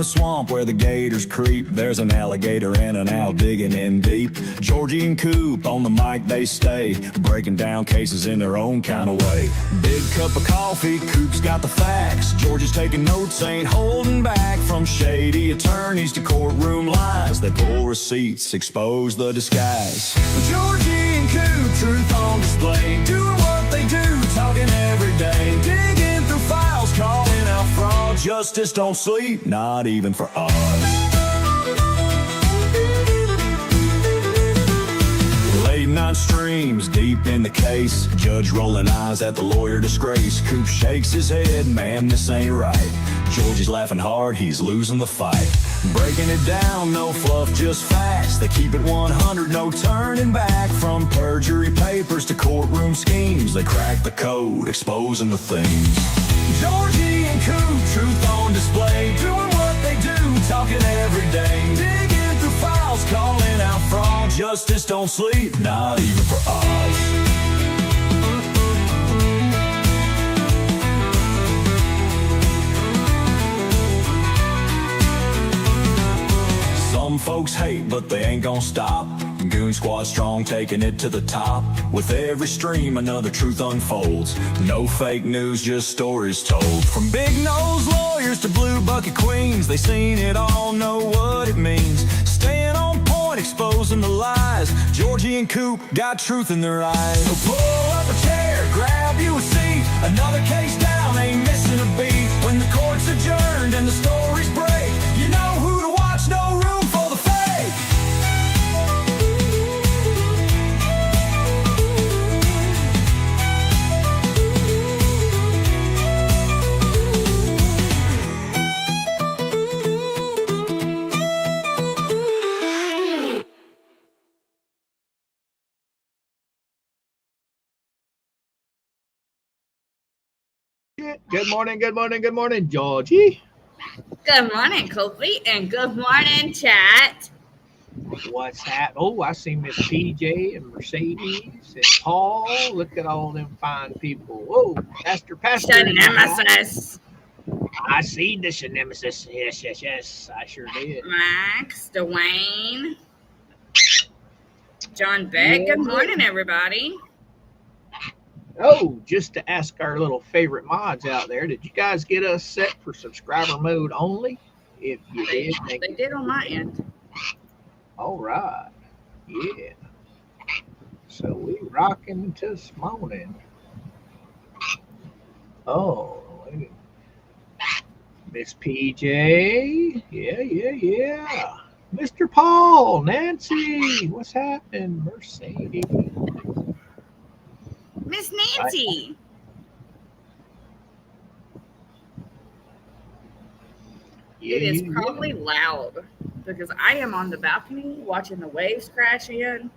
the swamp where the gators creep, there's an alligator and an owl digging in deep. Georgie and Coop on the mic they stay, breaking down cases in their own kind of way. Big cup of coffee, Coop's got the facts, Georgie's taking notes, ain't holding back. From shady attorneys to courtroom lies, they pull receipts, expose the disguise. Georgie and Coop, truth on display, doing what they do, talking every day, digging through files, calling out fraud. Justice don't sleep, not even for us. Late night streams, deep in the case, judge rolling eyes at the lawyer disgrace. Coop shakes his head, man, this ain't right. Georgie's laughing hard, he's losing the fight. Breaking it down, no fluff, just facts. They keep it 100, no turning back. From perjury papers to courtroom schemes, they crack the code, exposing the themes. Georgie and Coop, truth on display, doing what they do, talking every day, digging through files, calling out fraud. Justice don't sleep, not even for us. Some folks hate, but they ain't gonna stop. Goon Squad strong, taking it to the top. With every stream, another truth unfolds. No fake news, just stories told. From big nose lawyers to blue bucket queens, they seen it all, know what it means. Staying on point, exposing the lies. Georgie and Coop got truth in their eyes. So pull up a chair, grab you a seat. Another case down, ain't missing a beat. When the court's adjourned and the stories break, you know who to watch, no room for the fake. Good morning, good morning, good morning, Georgie. Good morning, Kofi, and good morning, chat. What's happening? Oh, I see Miss PJ and Mercedes and Paul. Look at all them fine people. Whoa, Pastor. Nemesis. I see the nemesis. Yes, I sure did. Max, Dwayne, John Beck. Yeah. Good morning, everybody. Oh, just to ask our little favorite mods out there, did you guys get us set for subscriber mode only? If you did, they did on my end. All right. Yeah. So we rocking this morning. Oh, Miss PJ. Yeah. Mr. Paul, Nancy, what's happening? Mercedes. Miss Nancy. Yeah, it is probably loud because I am on the balcony watching the waves crash in.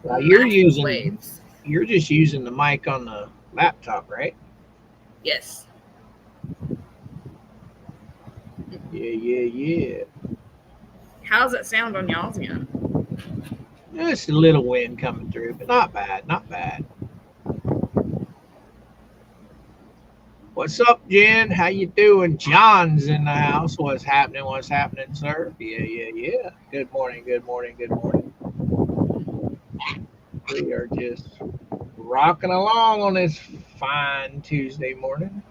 Now you're just using the mic on the laptop, right? Yes. Yeah. How's it sound on y'all's end? Just a little wind coming through, but not bad. What's up, Jen? How you doing? John's in the house. What's happening, sir? Yeah. Good morning. We are just rocking along on this fine Tuesday morning.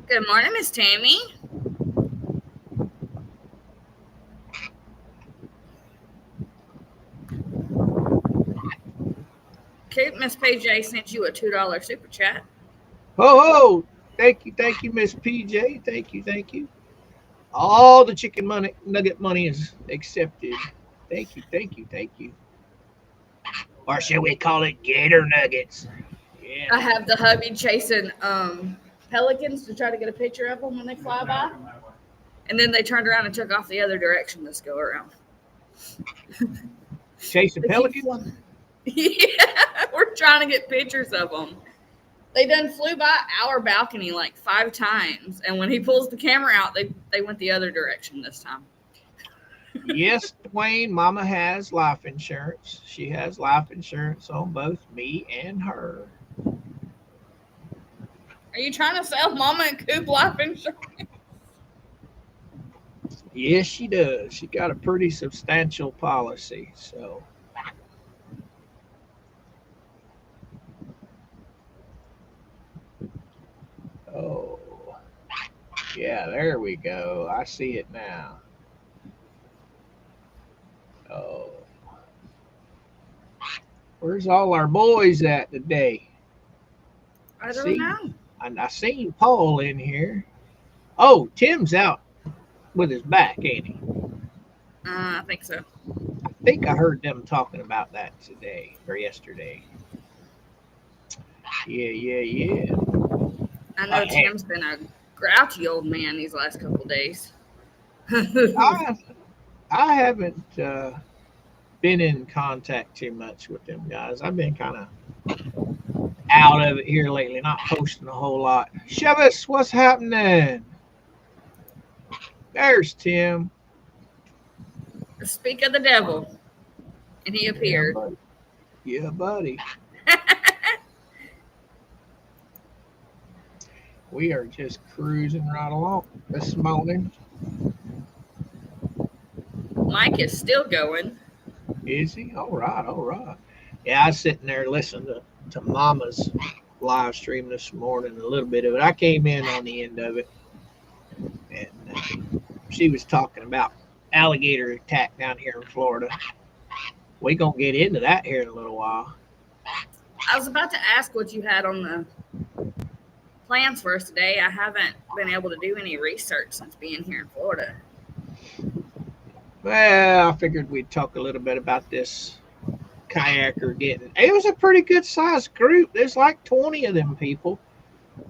Good morning, Miss Tammy. Miss PJ sent you a $2 super chat. Oh, thank you, Miss PJ. Thank you. All the chicken nugget money is accepted. Thank you. Or should we call it Gator nuggets? Yeah. I have the hubby chasing pelicans to try to get a picture of them when they fly by. And then they turned around and took off the other direction this go around. Chasing pelicans? Yeah, we're trying to get pictures of them. They done flew by our balcony like 5 times, and when he pulls the camera out, they went the other direction this time. Yes, Dwayne, Mama has life insurance. She has life insurance on both me and her. Are you trying to sell Mama and Coop life insurance? Yes, she does. She got a pretty substantial policy. So, oh, yeah, there we go. I see it now. Oh, where's all our boys at today? I don't See, know. I seen Paul in here. Oh, Tim's out with his back, ain't he? I think so. I think I heard them talking about that today or yesterday. Yeah, yeah, yeah. I know Hey, Tim's been a grouchy old man these last couple days. I I haven't been in contact too much with them guys. I've been kind of out of it here lately, not posting a whole lot. Shevis, what's happening? There's Tim. Speak of the devil. And he Yeah, appeared. buddy. Yeah, buddy. We are just cruising right along this morning. Mike is still going. Is he? All right, all right. Yeah, I was sitting there listening to Mama's live stream this morning, a little bit of it. I came in on the end of it, and she was talking about alligator attack down here in Florida. We gonna get into that here in a little while. I was about to ask what you had on the plans for us today. I haven't been able to do any research since being here in Florida. Well, I figured we'd talk a little bit about this kayaker getting. It was a pretty good sized group. There's like 20 of them people.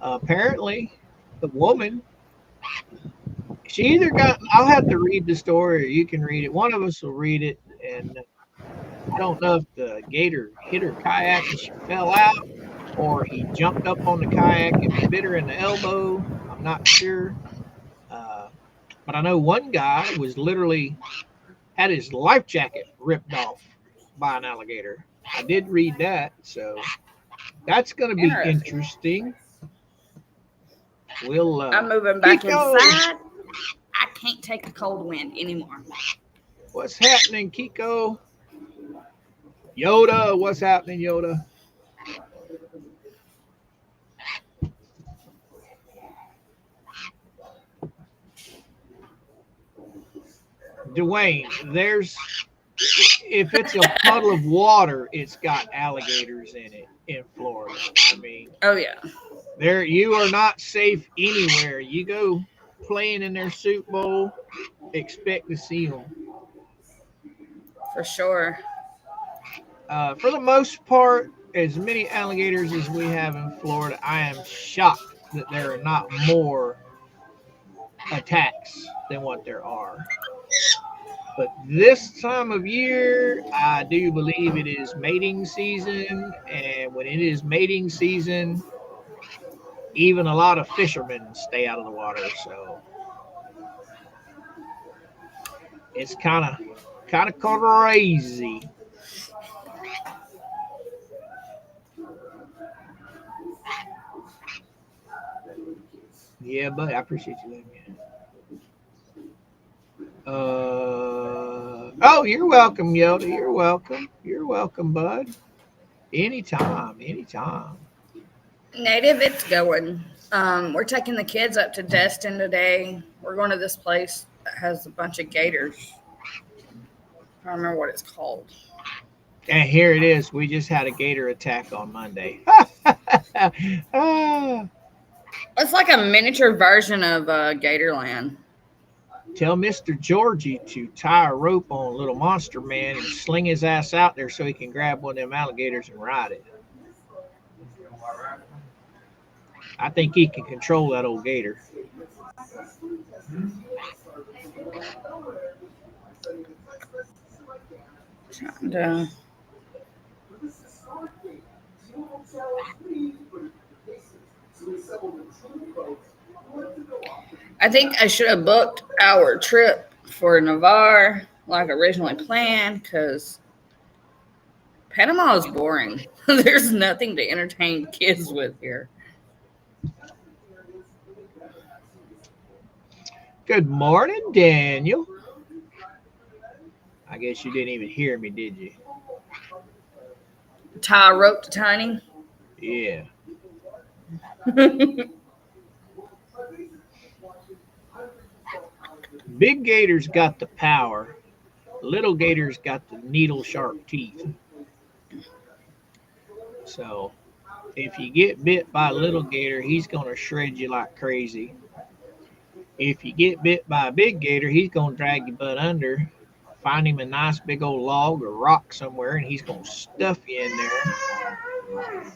Apparently, the woman, she either got. I'll have to read the story, or you can read it. One of us will read it, and I don't know if the gator hit her kayak and she fell out, or he jumped up on the kayak and bit her in the elbow. I'm not sure. But I know one guy was literally had his life jacket ripped off by an alligator. I did read that, so that's going to be interesting. We'll. I'm moving back Kiko, inside. I can't take the cold wind anymore. what's happening, Kiko? Yoda, what's happening, Yoda? Dwayne, there's if it's a puddle of water, it's got alligators in it in Florida. I mean, Oh yeah, there you are not safe anywhere. You go playing in their soup bowl, expect to see them. for sure. For the most part, as many alligators as we have in Florida, I am shocked that there are not more attacks than what there are. But this time of year, I do believe it is mating season. And when it is mating season, even a lot of fishermen stay out of the water. So it's kind of crazy. Yeah, buddy, I appreciate you letting me in. Oh, you're welcome, Yoda. You're welcome. You're welcome, bud. Anytime, anytime. Native, it's going. We're taking the kids up to Destin today. We're going to this place that has a bunch of gators. I don't remember what it's called. And here it is. We just had a gator attack on Monday. It's like a miniature version of Gatorland. Tell Mr. Georgie to tie a rope on Little Monster Man and sling his ass out there so he can grab one of them alligators and ride it. I think he can control that old gator. I think I should have booked our trip for Navarre like originally planned because Panama is boring. There's nothing to entertain kids with here. Good morning, Daniel. I guess you didn't even hear me, did you? Tie a rope to Tiny. Yeah. Big Gator's got the power. Little Gator's got the needle sharp teeth. So if you get bit by a little Gator, he's going to shred you like crazy. If you get bit by a big Gator, he's going to drag your butt under, find him a nice big old log or rock somewhere, and he's going to stuff you in there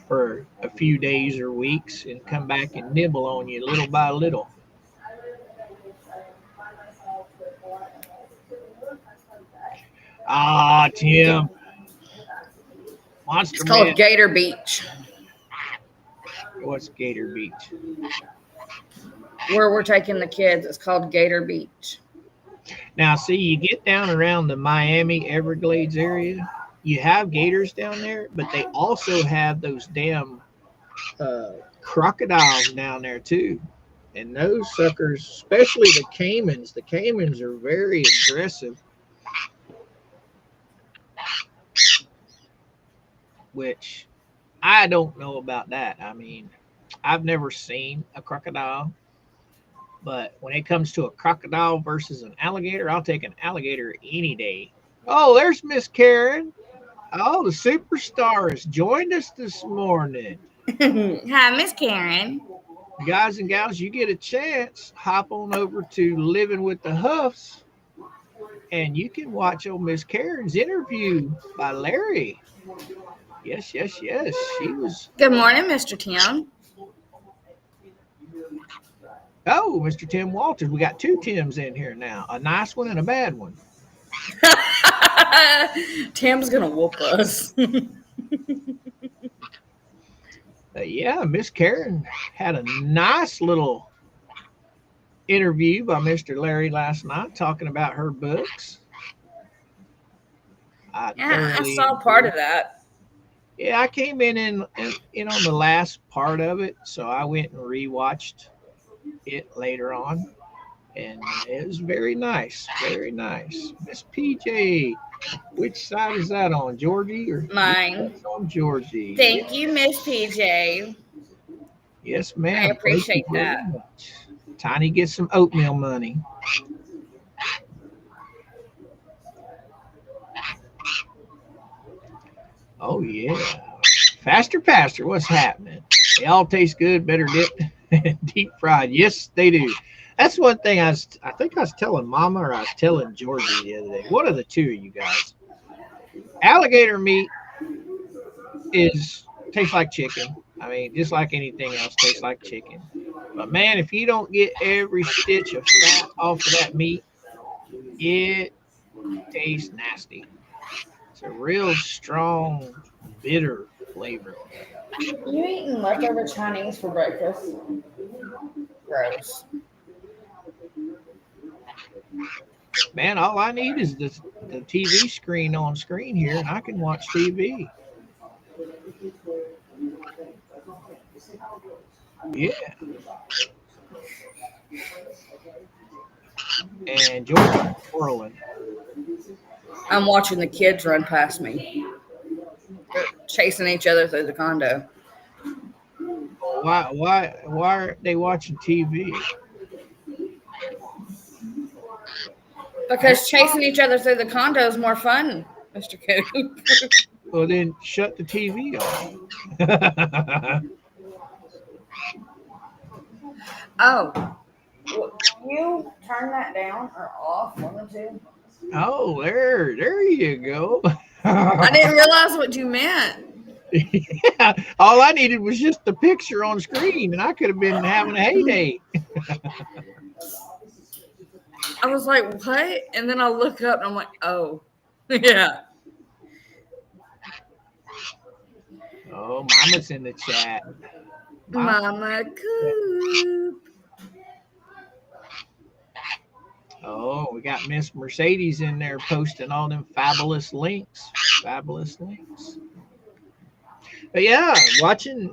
for a few days or weeks and come back and nibble on you little by little. Ah, Tim. Monster It's called Man. Gator Beach. What's Gator Beach? Where we're taking the kids, it's called Gator Beach. Now, see, you get down around the Miami Everglades area, you have gators down there, but they also have those damn crocodiles down there too. And those suckers, especially the caimans are very aggressive. Which I don't know about that. I mean, I've never seen a crocodile, but when it comes to a crocodile versus an alligator, I'll take an alligator any day. Oh, there's Miss Karen. Oh, the superstar has joined us this morning. Hi, Miss Karen. Guys and gals, you get a chance, hop on over to Living with the Huffs, and you can watch old Miss Karen's interview by Larry. Yes. She was. Good morning, Mr. Tim. Oh, Mr. Tim Walters. We got two Tims in here now. A nice one and a bad one. Tim's gonna whoop us. Yeah, Miss Karen had a nice little interview by Mr. Larry last night talking about her books. I saw part of that. Yeah, I came in on the last part of it, so I went and rewatched it later on, and it was very nice, very nice. Miss PJ, which side is that on, Georgie or mine? That's on Georgie. Thank you, Miss PJ. Yes, ma'am. I appreciate that. Much. Tiny gets some oatmeal money. Oh yeah, faster, what's happening? They all taste good, better dipped, deep fried. Yes, they do. That's one thing I think I was telling Mama or I was telling Georgie the other day. One of the two of you guys. Alligator meat tastes like chicken. I mean, just like anything else, tastes like chicken. But man, if you don't get every stitch of fat off of that meat, it tastes nasty. It's a real strong, bitter flavor. You eating leftover Chinese for breakfast? Gross. Man, all I need is the TV screen on screen here, and I can watch TV. Yeah. And George whirling. I'm watching the kids run past me. They're chasing each other through the condo. Why aren't they watching TV? Because chasing each other through the condo is more fun, Mr. Coop. Well, then shut the TV off. Oh, well, can you turn that down or off? One of two. Oh, there you go. I didn't realize what you meant. Yeah, all I needed was just the picture on screen, and I could have been having a heyday. I was like, what? And then I look up and I'm like, oh, yeah. Oh, Mama's in the chat. Mama Coop. Oh, we got Miss Mercedes in there posting all them fabulous links. But yeah, watching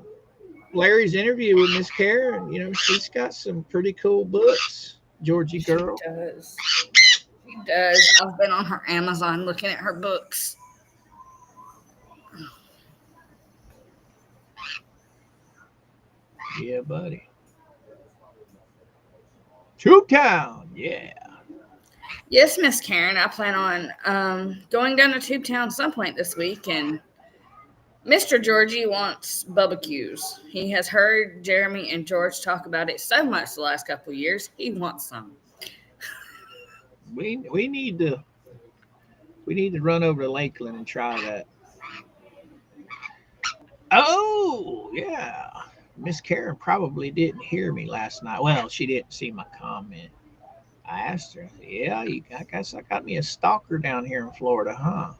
Larry's interview with Miss Karen, she's got some pretty cool books. Georgie She girl. does. She does. I've been on her Amazon looking at her books. Yeah, buddy. Town. Yeah. Yes, Miss Karen. I plan on going down to Tube Town some point this week, and Mr. Georgie wants barbecues. He has heard Jeremy and George talk about it so much the last couple of years. He wants some. We need to run over to Lakeland and try that. Oh, yeah. Miss Karen probably didn't hear me last night. Well, she didn't see my comment. I asked her, yeah, I guess I got me a stalker down here in Florida, huh?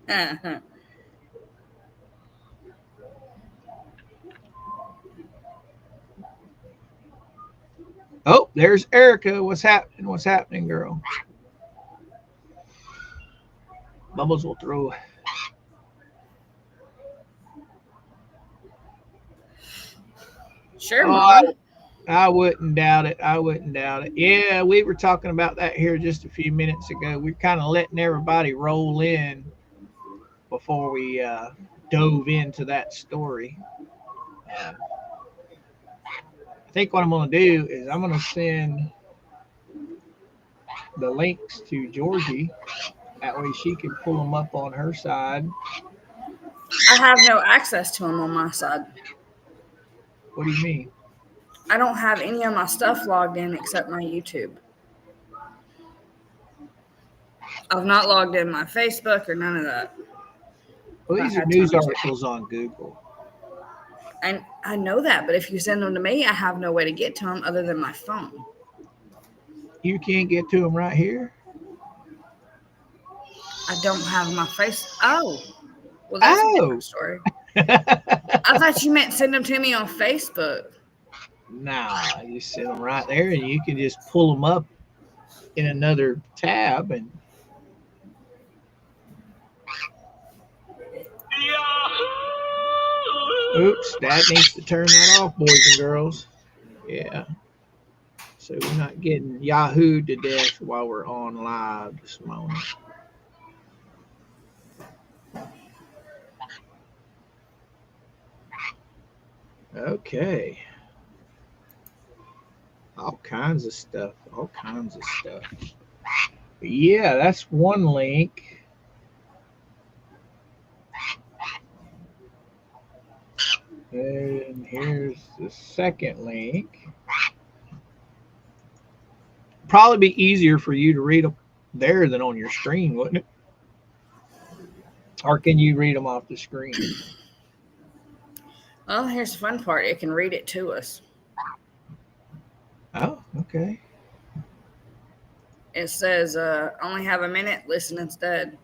Uh-huh. Oh, there's Erica. What's happening? What's happening, girl? Bubbles will throw. Sure, Oh, Mama. I wouldn't doubt it. I wouldn't doubt it. Yeah, we were talking about that here just a few minutes ago. We're kind of letting everybody roll in before we dove into that story. I think what I'm going to do is I'm going to send the links to Georgie. That way she can pull them up on her side. I have no access to them on my side. What do you mean? I don't have any of my stuff logged in except my YouTube. I've not logged in my Facebook or none of that. Well, these are news articles on Google. And I know that, but if you send them to me, I have no way to get to them other than my phone. You can't get to them right here? I don't have my face. Oh, well, that's a different story. I thought you meant send them to me on Facebook. Nah, you send them right there and you can just pull them up in another tab and oops, Dad needs to turn that off, boys and girls. Yeah. So we're not getting Yahoo'd to death while we're on live this morning. Okay. All kinds of stuff. All kinds of stuff. But yeah, that's one link. And here's the second link. Probably be easier for you to read them there than on your screen, wouldn't it? Or can you read them off the screen? Well, here's the fun part. It can read it to us. Oh, okay. It says, only have a minute, listen instead.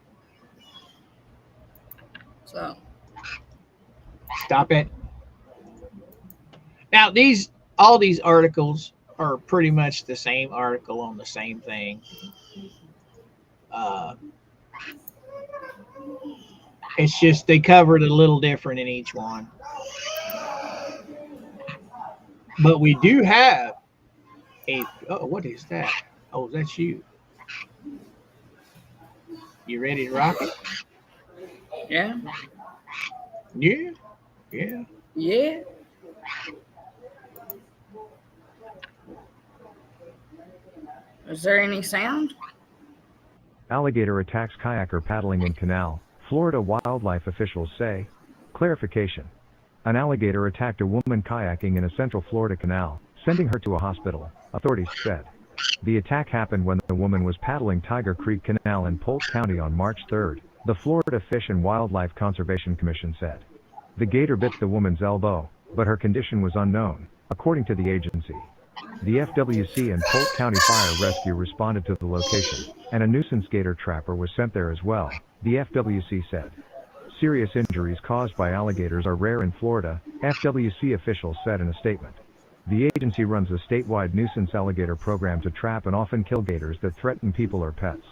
So. Stop it. Now, all these articles are pretty much the same article on the same thing. It's just they cover it a little different in each one. But we do have what is that? Oh, that's you. You ready to rock it? Yeah. Yeah. Yeah. Yeah. Is there any sound? Alligator attacks kayaker paddling in canal, Florida wildlife officials say. Clarification. An alligator attacked a woman kayaking in a central Florida canal, sending her to a hospital, authorities said. The attack happened when the woman was paddling Tiger Creek Canal in Polk County on March 3, the Florida Fish and Wildlife Conservation Commission said. The gator bit the woman's elbow, but her condition was unknown, according to the agency. The FWC and Polk County Fire Rescue responded to the location, and a nuisance gator trapper was sent there as well, the FWC said. Serious injuries caused by alligators are rare in Florida, FWC officials said in a statement. The agency runs a statewide nuisance alligator program to trap and often kill gators that threaten people or pets.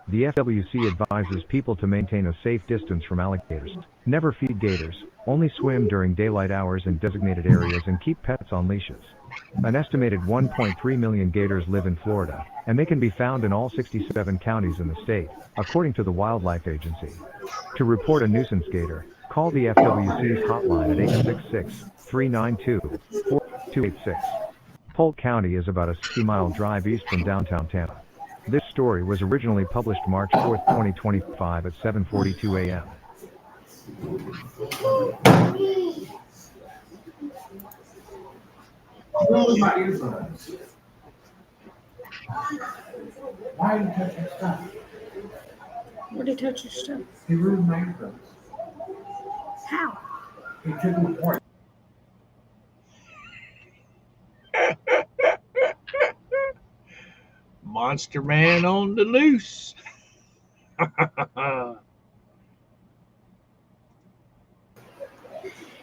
The FWC advises people to maintain a safe distance from alligators. Never feed gators, only swim during daylight hours in designated areas and keep pets on leashes. An estimated 1.3 million gators live in Florida, and they can be found in all 67 counties in the state, according to the Wildlife Agency. To report a nuisance gator, call the FWC's hotline at 866-392-4286. Polk County is about a 60-mile drive east from downtown Tampa. This story was originally published March 4, 2025 at 7:42 a.m. Where was my earbuds? Why did you touch your stuff? Where'd he touch your stuff? He ruined my earbuds. How? He took them apart. Monster Man on the loose.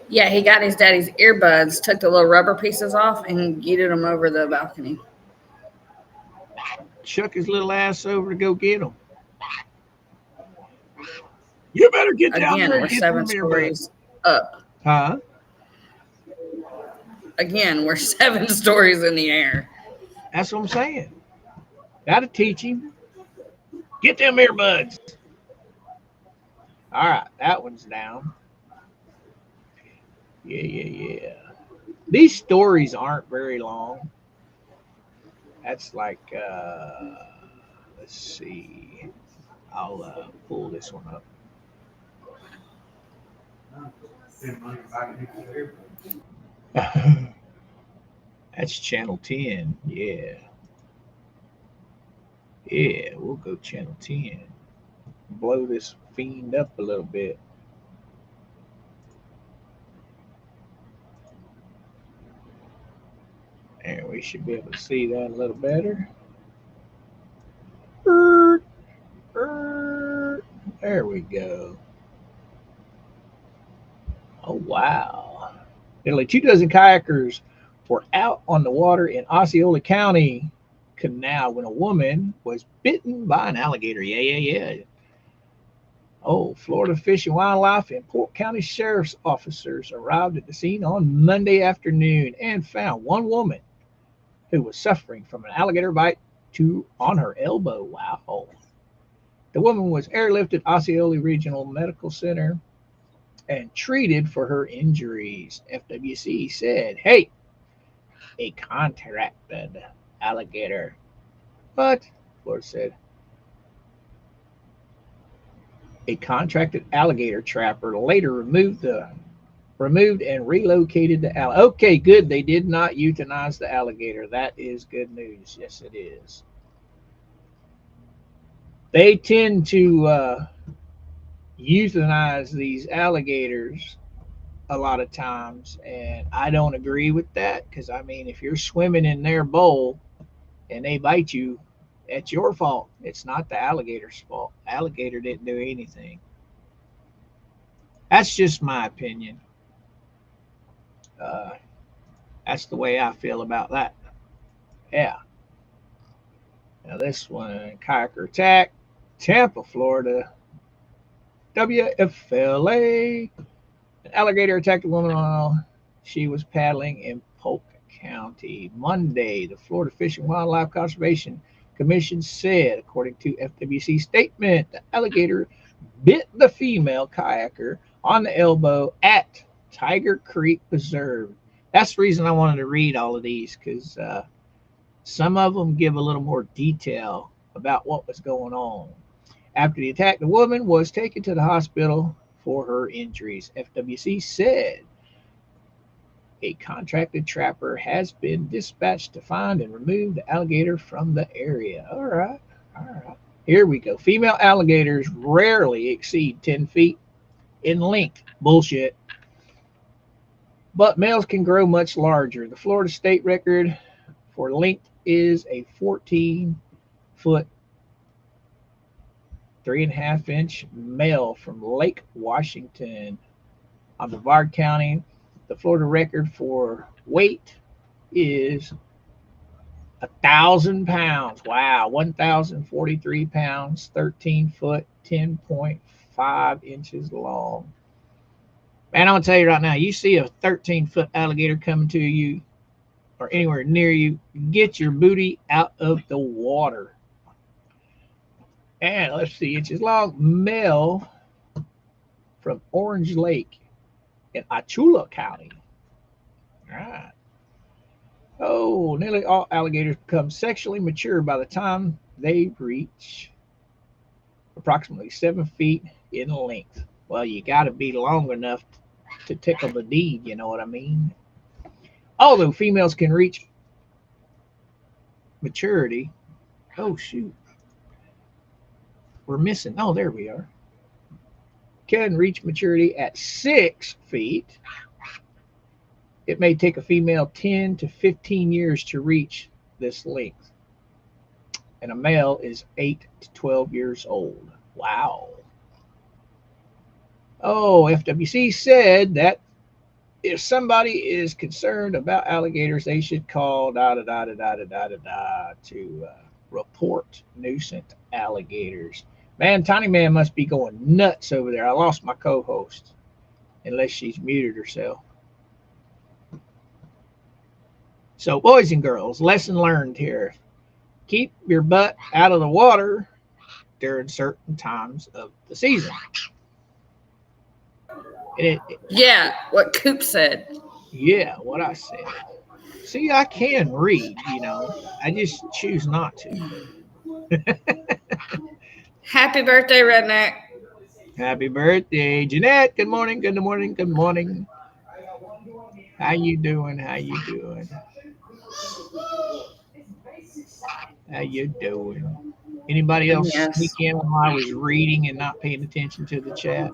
Yeah, he got his daddy's earbuds, took the little rubber pieces off, and yeeted them over the balcony. Chuck his little ass over to go get him. You better get down Again, there we're and get 7 them stories up. Huh? Again, we're 7 stories in the air. That's what I'm saying. Gotta teach him. Get them earbuds. All right, that one's down. Yeah. These stories aren't very long. That's like, let's see. I'll pull this one up. That's channel 10. Yeah, we'll go channel 10. Blow this fiend up a little bit. And we should be able to see that a little better. There we go. Oh, wow. Nearly 24 kayakers were out on the water in Osceola County Canal when a woman was bitten by an alligator. Yeah. Oh, Florida Fish and Wildlife and Polk County Sheriff's officers arrived at the scene on Monday afternoon and found one woman who was suffering from an alligator bite on her elbow. Wow. The woman was airlifted Osceola Regional Medical Center and treated for her injuries. FWC said, hey, a contracted alligator. But, Florida said, a contracted alligator trapper later removed and relocated the alligator. Okay, good. They did not euthanize the alligator. That is good news. Yes, it is. They tend to euthanize these alligators a lot of times, and I don't agree with that because, I mean, if you're swimming in their bowl and they bite you, it's your fault. It's not the alligator's fault. The alligator didn't do anything. That's just my opinion. That's the way I feel about that. Yeah. Now this one, kayaker attack, Tampa, Florida. WFLA. An alligator attacked a woman while she was paddling in Polk County. Monday, the Florida Fish and Wildlife Conservation Commission said, according to FWC statement, the alligator bit the female kayaker on the elbow at Tiger Creek Preserve. That's the reason I wanted to read all of these, because some of them give a little more detail about what was going on. After the attack, the woman was taken to the hospital for her injuries. FWC said a contracted trapper has been dispatched to find and remove the alligator from the area. All right. Here we go. Female alligators rarely exceed 10 feet in length. Bullshit. But males can grow much larger. The Florida state record for length is a 14-foot, 3.5-inch male from Lake Washington on Brevard County. The Florida record for weight is 1,000 pounds. Wow. 1,043 pounds, 13 foot, 10.5 inches long. Man, I'm going to tell you right now, you see a 13-foot alligator coming to you or anywhere near you, get your booty out of the water. And let's see, inches long. Male from Orange Lake in Achula County. All right. Oh, nearly all alligators become sexually mature by the time they reach approximately 7 feet in length. Well, you got to be long enough to tickle the deed, you know what I mean? Although females can reach maturity. Oh, shoot. We're missing. Oh, there we are. Can reach maturity at 6 feet. It may take a female 10 to 15 years to reach this length. And a male is 8 to 12 years old. Wow. Oh, FWC said that if somebody is concerned about alligators, they should call to report nuisance alligators. Man, Tiny Man must be going nuts over there. I lost my co-host, unless she's muted herself. So, boys and girls, lesson learned here. Keep your butt out of the water during certain times of the season. Yeah, what Coop said. Yeah, what I said. See, I can read, you know. I just choose not to. Happy birthday, Redneck. Happy birthday, Jeanette. Good morning, good morning, good morning. How you doing? How you doing? How you doing? Anybody else Yes. sneak in while I was reading and not paying attention to the chat?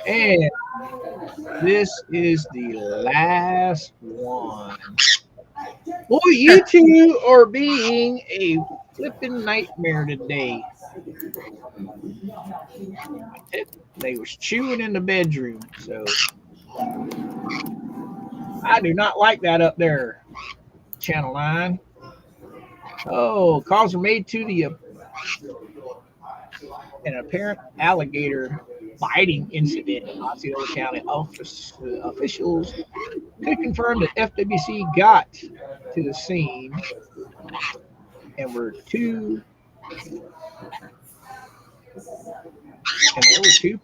And this is the last one. Boy, you two are being a flipping nightmare today. They was chewing in the bedroom, so I do not like that up there, Channel 9. Oh, calls are made to the an apparent alligator biting incident in Osceola County. Officials could confirm that FWC got to the scene and there were two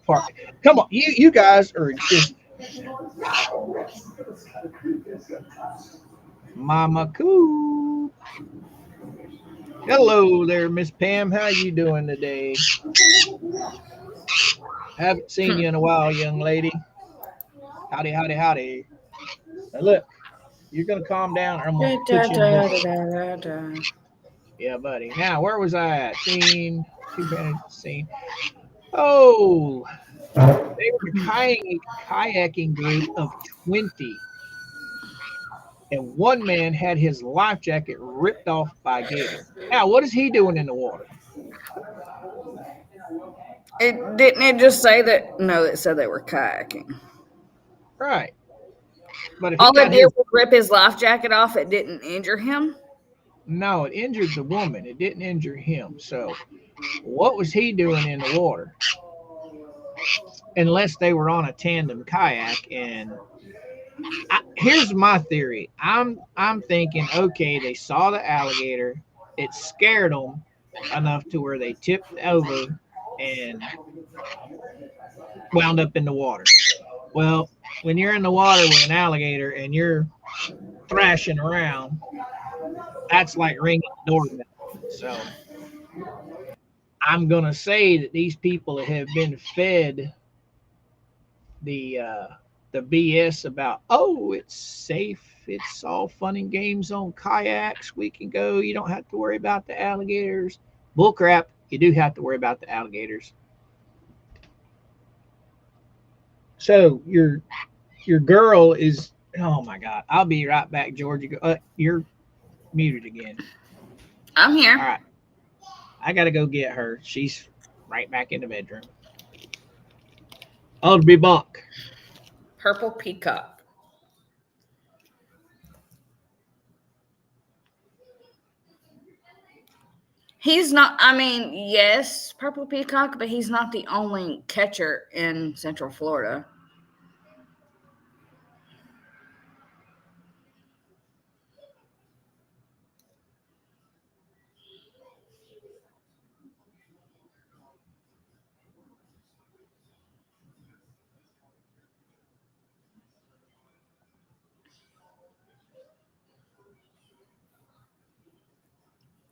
parts. Come on, you guys are just Mama Coop. Hello there, Miss Pam. How you doing today? Haven't seen you in a while, young lady. Howdy, howdy, howdy. Now look, you're gonna calm down, or I'm gonna put you in this. Yeah, buddy. Now, where was I at? Scene. Scene. Oh, they were a kayaking group of 20. And one man had his life jacket ripped off by a gator. Now, what is he doing in the water? It just say that? No, it said they were kayaking. Right. But if all it did was rip his life jacket off, it didn't injure him? No, it injured the woman. It didn't injure him. So what was he doing in the water? Unless they were on a tandem kayak. And here's my theory. I'm thinking, okay, they saw the alligator. It scared them enough to where they tipped over and wound up in the water. Well, when you're in the water with an alligator and you're thrashing around, that's like ringing the doorbell. So I'm going to say that these people have been fed the BS about, oh, it's safe. It's all fun and games on kayaks. We can go. You don't have to worry about the alligators. Bullcrap. You do have to worry about the alligators. So your girl is, oh my God. I'll be right back, Georgie. You're muted again. I'm here. All right. I got to go get her. She's right back in the bedroom. I'll be back. Purple peacock. He's not, I mean, yes, purple peacock, but he's not the only catcher in Central Florida.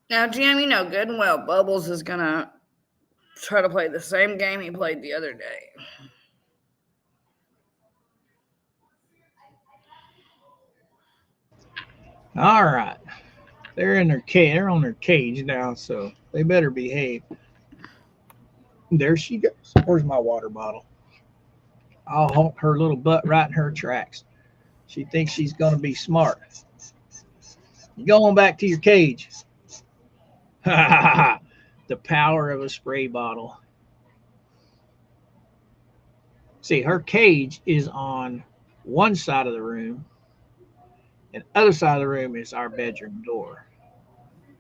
Now, Jim, you know good and well Bubbles is going to try to play the same game he played the other day. All right. They're in their cage. They're on their cage now, so they better behave. There she goes. Where's my water bottle? I'll honk her little butt right in her tracks. She thinks she's going to be smart. You go on back to your cage. The power of a spray bottle. See, her cage is on one side of the room, and the other side of the room is our bedroom door.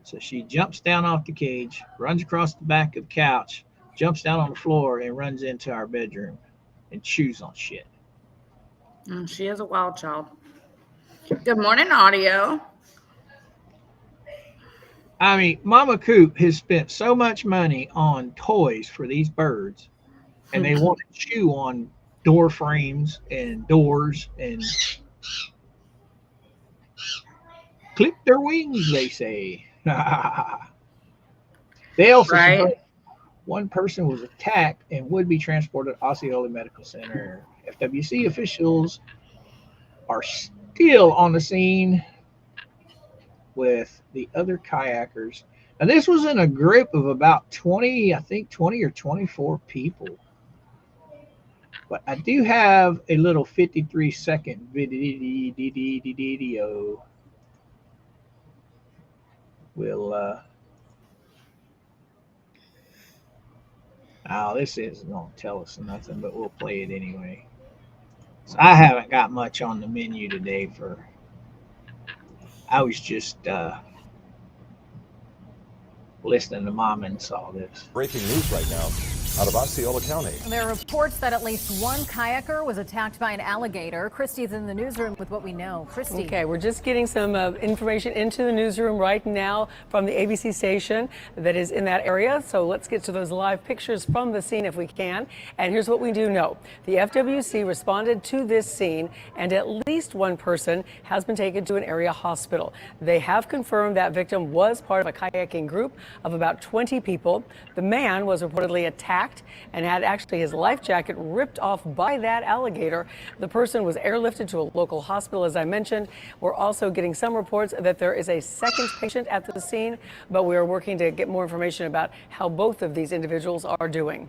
So she jumps down off the cage, runs across the back of the couch, jumps down on the floor, and runs into our bedroom and chews on shit. She is a wild child. Good morning, audio. I mean, Mama Coop has spent so much money on toys for these birds, and they want to chew on door frames and doors and clip their wings, they say. They also Right. one person was attacked and would be transported to Osceola Medical Center. FWC officials are still on the scene with the other kayakers. Now, this was in a group of about 20, I think 20 or 24 people. But I do have a little 53-second video. We'll, oh, this isn't going to tell us nothing, but we'll play it anyway. So I haven't got much on the menu today I was just listening to Mom and saw this. Breaking news right now out of Osceola County. There are reports that at least one kayaker was attacked by an alligator. Christy's in the newsroom with what we know. Christy. Okay, we're just getting some information into the newsroom right now from the ABC station that is in that area. So let's get to those live pictures from the scene if we can. And here's what we do know. The FWC responded to this scene, and at least one person has been taken to an area hospital. They have confirmed that victim was part of a kayaking group of about 20 people. The man was reportedly attacked and had actually his life jacket ripped off by that alligator. The person was airlifted to a local hospital, as I mentioned. We're also getting some reports that there is a second patient at the scene, but we are working to get more information about how both of these individuals are doing.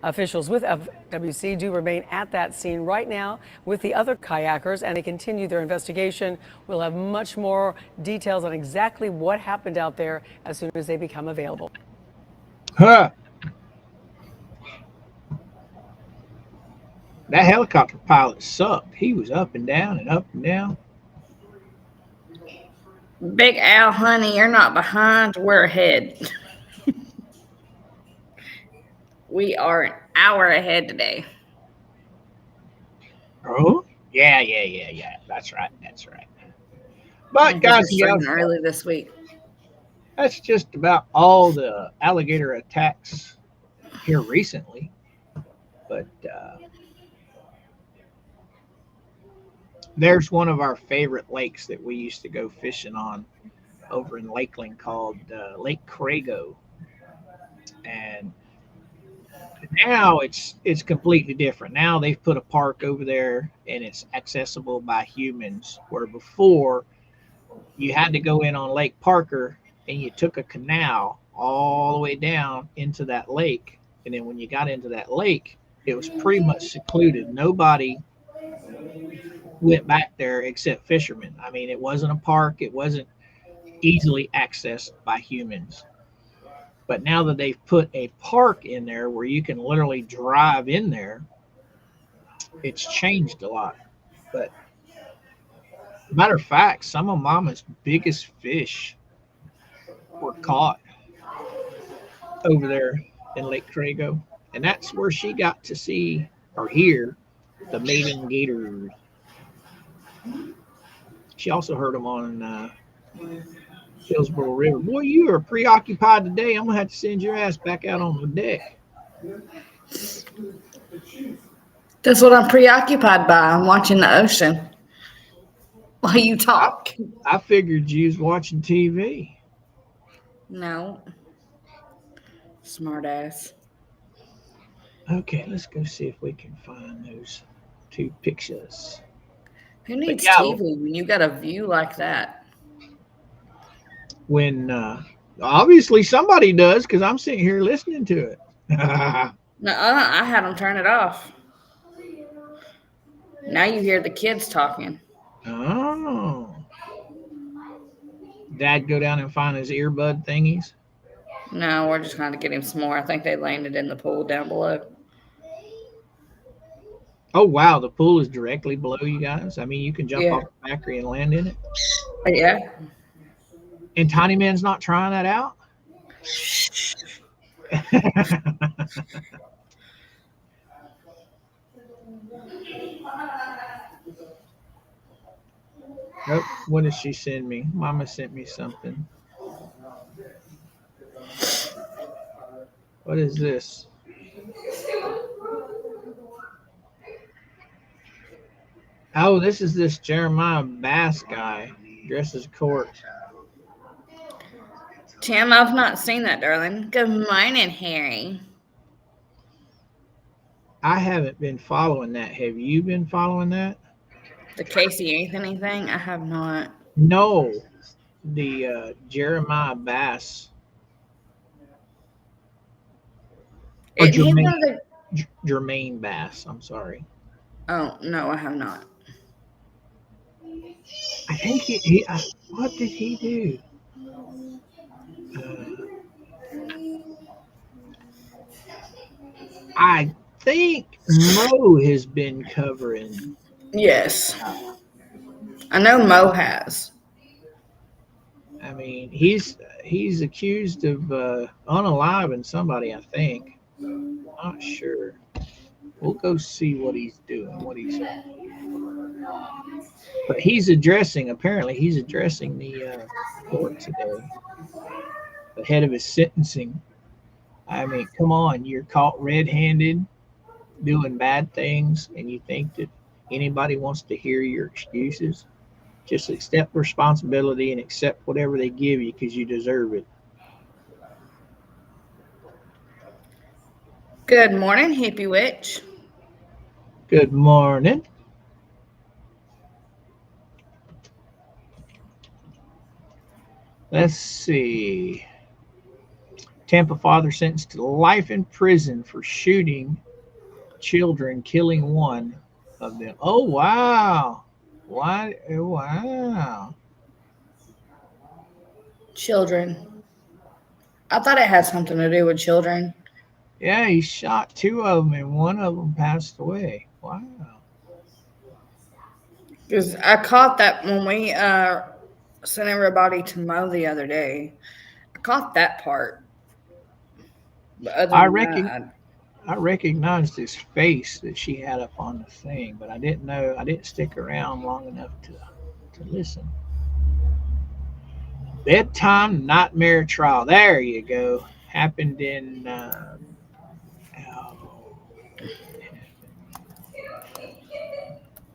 Officials with FWC do remain at that scene right now with the other kayakers, and they continue their investigation. We'll have much more details on exactly what happened out there as soon as they become available. Huh. That helicopter pilot sucked. He was up and down and up and down. Big Al, honey, you're not behind. We're ahead. We are an hour ahead today. Oh, yeah. That's right. But guys and gals, early this week. that's just about all the alligator attacks here recently. But there's one of our favorite lakes that we used to go fishing on over in Lakeland called Lake Crago. And now it's completely different. Now they've put a park over there and it's accessible by humans, where before you had to go in on Lake Parker and you took a canal all the way down into that lake. And then when you got into that lake, it was pretty much secluded. Nobody went back there except fishermen. I mean, it wasn't a park. It wasn't easily accessed by humans. But now that they've put a park in there where you can literally drive in there, it's changed a lot. But matter of fact, some of Mama's biggest fish were caught over there in Lake Crago, and that's where she got to see or hear the maiden gators. She also heard them on Hillsborough River. Boy, you are preoccupied today. I'm gonna have to send your ass back out on the deck. That's what I'm preoccupied by. I'm watching the ocean while you talk. I figured you was watching TV. No. Smart ass. Okay, let's go see if we can find those two pictures. Who But needs yeah, TV when you got a view like that? when obviously somebody does, because I'm sitting here listening to it. No, I had them turn it off. Now you hear the kids talking. Oh. Dad go down and find his earbud thingies? No, we're just trying to get him some more. I think they landed in the pool down below. Oh, wow. The pool is directly below you guys. I mean, you can jump Yeah. off the factory and land in it. Yeah. And Tiny Man's not trying that out? Oh, what did she send me? Mama sent me something. What is this? Oh, this is this Jeremiah Bass guy dressed as Court. Tim, I've not seen that, darling. Good morning, Harry. I haven't been following that. Have you been following that? The Casey Anthony thing? I have not. No, the Jeremiah Bass. Or Isn't he one of the... Jermaine Bass. I'm sorry. Oh, no, I have not. I think he what did he do? I think Mo has been covering. Yes. I know Mo has. I mean, he's accused of unaliving somebody, I think. Not sure. We'll go see what he's doing, but he's addressing the court today ahead of his sentencing. I mean, come on, you're caught red-handed doing bad things, and you think that anybody wants to hear your excuses? Just accept responsibility and accept whatever they give you because you deserve it. Good morning, hippie witch. Good morning. Let's see. Tampa father sentenced to life in prison for shooting children, killing one of them. Oh, wow. Why? Wow. Children. I thought it had something to do with children. Yeah, he shot two of them and one of them passed away. Wow. Because I caught that when we sent everybody to mow the other day. I caught that part. But other I than that, recognized his face that she had up on the thing, but I didn't stick around long enough to listen. Bedtime nightmare trial. There you go. Happened in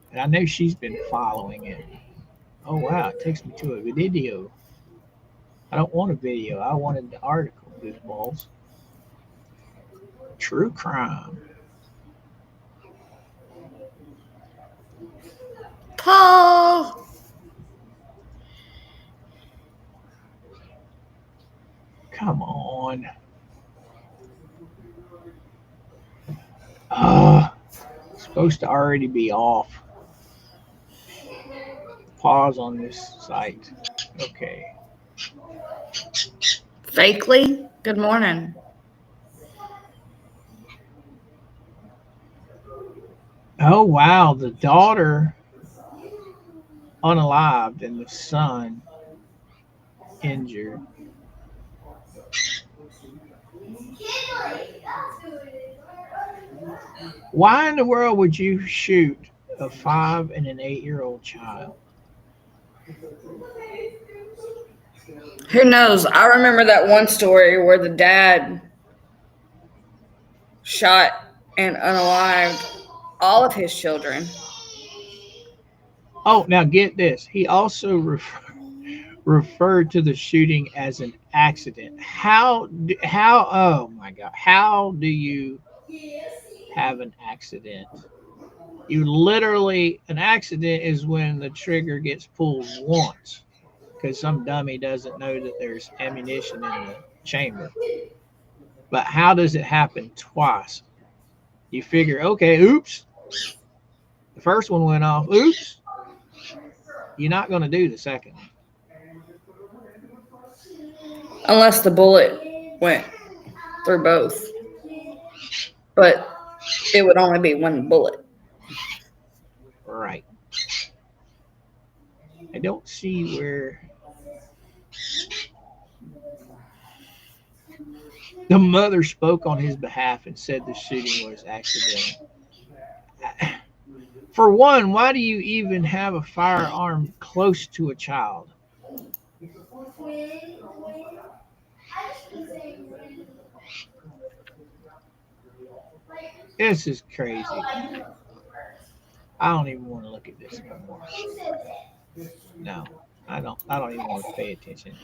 and I know she's been following it. Oh wow, it takes me to a video. I don't want a video. I wanted the article, goofballs. True crime. Paul. Come on. Supposed to already be off. Pause on this site. Okay. Fakely. Good morning. Oh wow, the daughter unalived and the son injured. Why in the world would you shoot a 5 and an 8-year-old child? Who knows? I remember that one story where the dad shot and unalived all of his children. Oh, now get this. He also referred to the shooting as an accident. How, oh my God, how do you have an accident? You literally, an accident is when the trigger gets pulled once because some dummy doesn't know that there's ammunition in the chamber. But how does it happen twice? You figure, okay, oops, the first one went off, oops, you're not going to do the second one. Unless the bullet went through both. But it would only be one bullet. Right. I don't see where the mother spoke on his behalf and said the shooting was accidental. For one, why do you even have a firearm close to a child? This is crazy. I don't even want to look at this anymore. No, I don't even want to pay attention.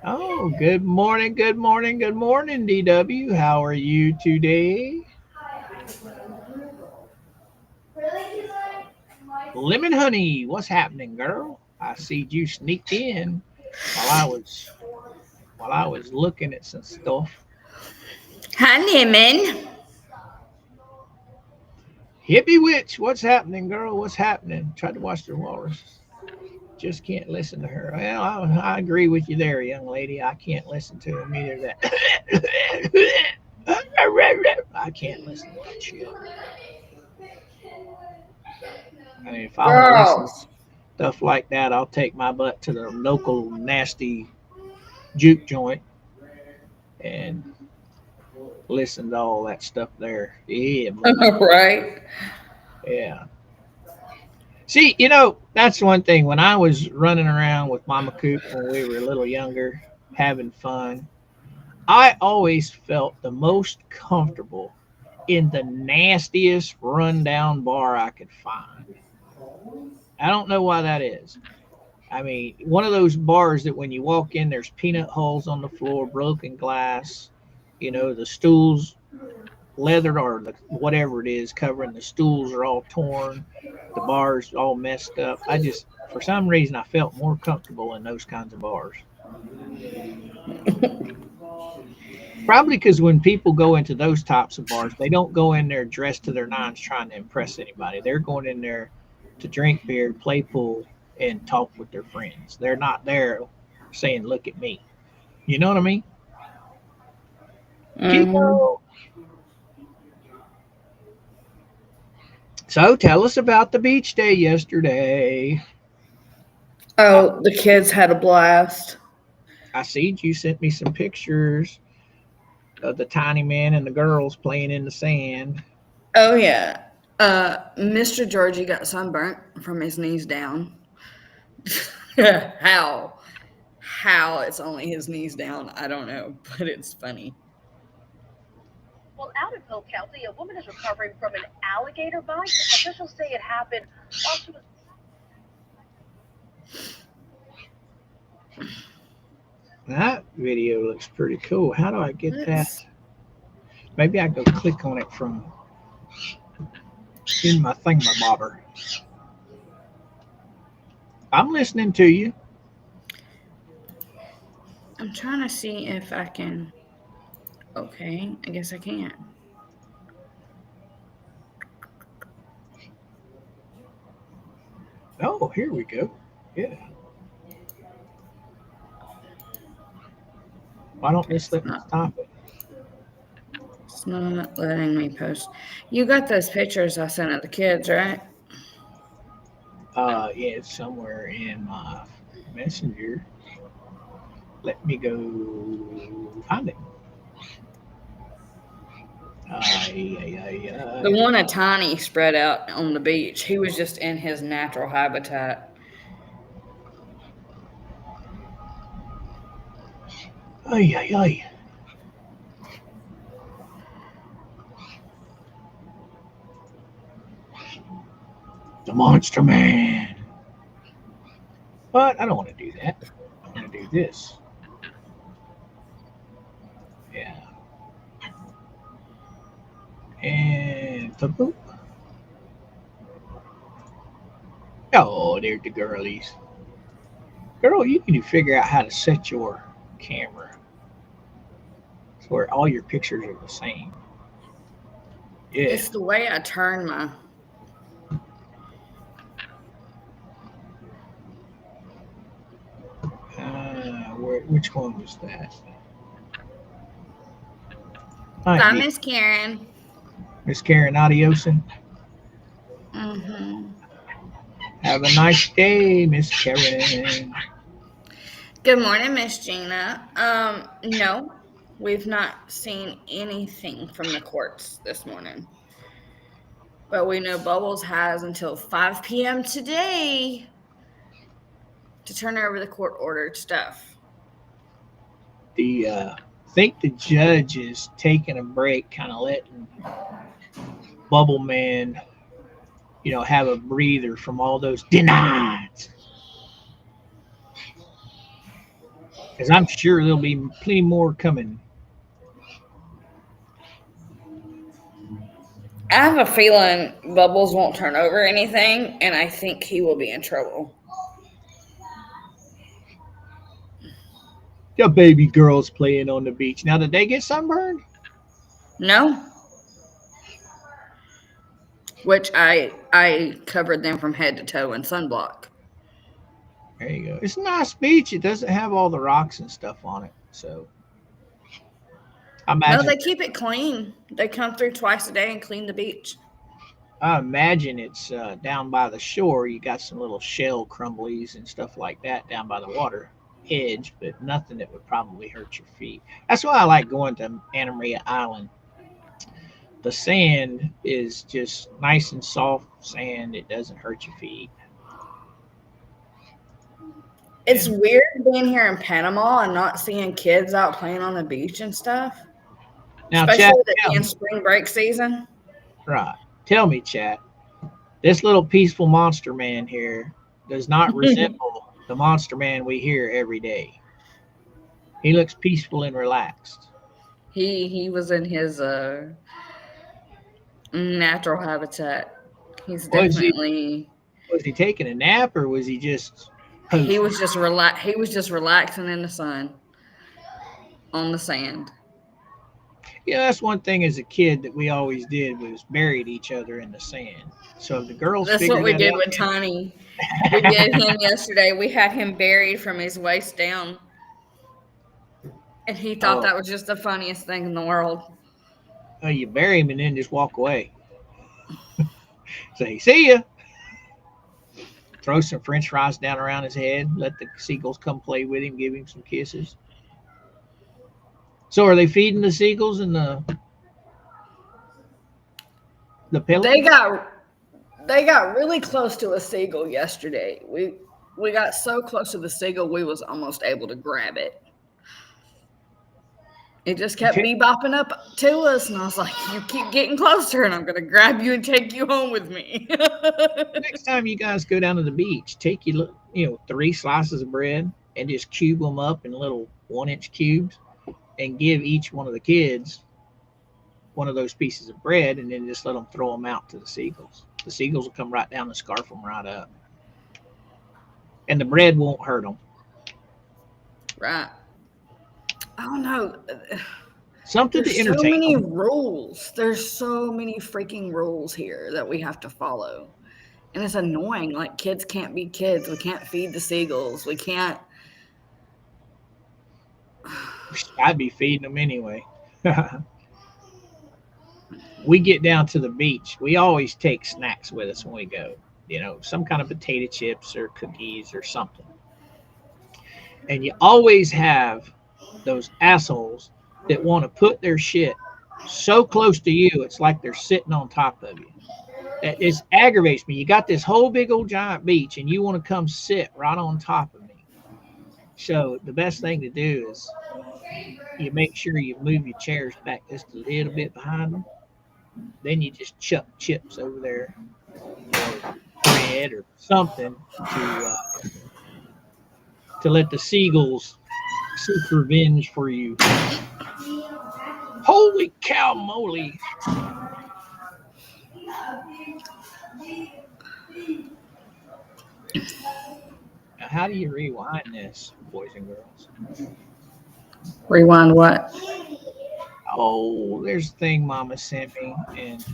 Oh, good morning, good morning, good morning, DW. How are you today? Lemon Honey, what's happening, girl? I see you sneaked in while I was looking at some stuff. Hi, Lemon. Hippie Witch, what's happening, girl? What's happening? Tried to watch the walrus. Just can't listen to her. Well, I agree with you there, young lady. I can't listen to him either. I can't listen to that shit. I mean, if I want to listen to stuff like that, I'll take my butt to the local nasty juke joint and listen to all that stuff there. Yeah, Right. yeah. See, that's one thing. When I was running around with MrCoop when we were a little younger, having fun, I always felt the most comfortable in the nastiest rundown bar I could find. I don't know why that is. I mean, one of those bars that when you walk in, there's peanut holes on the floor, broken glass, the stools, leather or whatever it is covering the stools are all torn, the bars all messed up. For some reason, I felt more comfortable in those kinds of bars. Probably because when people go into those types of bars, they don't go in there dressed to their nines trying to impress anybody. They're going in there to drink beer, play pool, and talk with their friends. They're not there saying, "Look at me." You know what I mean? Mm-hmm. So tell us about the beach day yesterday. Oh, the kids had a blast. I see you sent me some pictures of the tiny man and the girls playing in the sand. Oh, yeah. Mr. Georgie got sunburnt from his knees down. How? How it's only his knees down, I don't know, but it's funny. Well, out of Hill County, a woman is recovering from an alligator bite. Officials say it happened while she was... That video looks pretty cool. How do I get that? Maybe I go click on it from in my thingamabobber. I'm listening to you. I'm trying to see if I can. Okay, I guess I can't. Oh, here we go. Yeah. Why don't this let me stop it? It's not letting me post. You got those pictures I sent of the kids, right? Yeah, it's somewhere in my messenger. Let me go find it. The one a tiny spread out on the beach. He was just in his natural habitat. Ay. The Monster Man. But I don't want to do that. I want to do this. Yeah. And boop. Oh, there's the girlies. Girl, you need to figure out how to set your camera so where all your pictures are the same. Yeah. It's the way I turn my. Which one was that? Bye, Miss Karen. Miss Karen Adiosen. Mm-hmm. Have a nice day, Miss Karen. Good morning, Miss Gina. No, we've not seen anything from the courts this morning. But we know Bubbles has until 5 p.m. today to turn over the court-ordered stuff. I think the judge is taking a break, kind of letting Bubble Man, have a breather from all those denied. Because I'm sure there'll be plenty more coming. I have a feeling Bubbles won't turn over anything, and I think he will be in trouble. The baby girls playing on the beach. Now, did they get sunburned? No. Which I covered them from head to toe in sunblock. There you go. It's a nice beach. It doesn't have all the rocks and stuff on it. So, no, they keep it clean. They come through twice a day and clean the beach. I imagine it's down by the shore. You got some little shell crumblies and stuff like that down by the water edge, but nothing that would probably hurt your feet. That's why I like going to Anna Maria Island. The sand is just nice and soft sand. It doesn't hurt your feet. It's weird being here in Panama and not seeing kids out playing on the beach and stuff. Now, especially in spring break season. Right. Tell me, chat, this little peaceful monster man here does not resemble the monster man we hear every day. He looks peaceful and relaxed. He was in his natural habitat. He's definitely. Was he taking a nap or was he just? He was just He was just relaxing in the sun, on the sand. Yeah, that's one thing as a kid that we always did was buried each other in the sand. So the girls. That's what we did with Tiny. We did him yesterday. We had him buried from his waist down, and he thought that was just the funniest thing in the world. Oh, you bury him and then just walk away. Say, see ya. Throw some French fries down around his head. Let the seagulls come play with him. Give him some kisses. So are they feeding the seagulls and the pelicans? They got really close to a seagull yesterday. We got so close to the seagull we was almost able to grab it. It just kept bebopping up to us, and I was like, "You keep getting closer, and I'm gonna grab you and take you home with me." Next time you guys go down to the beach, take your 3 slices of bread and just cube them up in little 1-inch cubes, and give each one of the kids one of those pieces of bread, and then just let them throw them out to the seagulls. The seagulls will come right down and scarf them right up, and the bread won't hurt them. Right. I don't know. Something to entertain. So many rules. There's so many freaking rules here that we have to follow. And it's annoying. Like, kids can't be kids. We can't feed the seagulls. We can't. I'd be feeding them anyway. We get down to the beach. We always take snacks with us when we go. Some kind of potato chips or cookies or something. And you always have those assholes that want to put their shit so close to you, it's like they're sitting on top of you. It aggravates me. You got this whole big old giant beach, and you want to come sit right on top of me. So the best thing to do is you make sure you move your chairs back just a little bit behind them. Then you just chuck chips over there, or bread or something to let the seagulls seek revenge for you. Holy cow moly. Now, how do you rewind this, boys and girls? Rewind what? Oh, there's a thing Mama sent me, and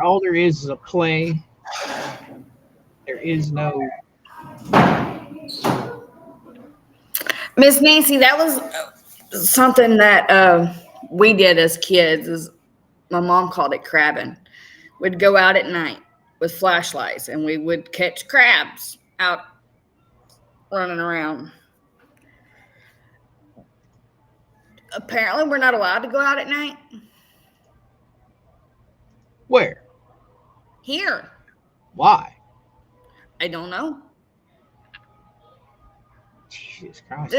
all there is a play. There is no. Miss Nancy, that was something that we did as kids. Is my mom called it crabbing. We'd go out at night with flashlights, and we would catch crabs out running around. Apparently, we're not allowed to go out at night. Where? Here. Why? I don't know. Jesus Christ.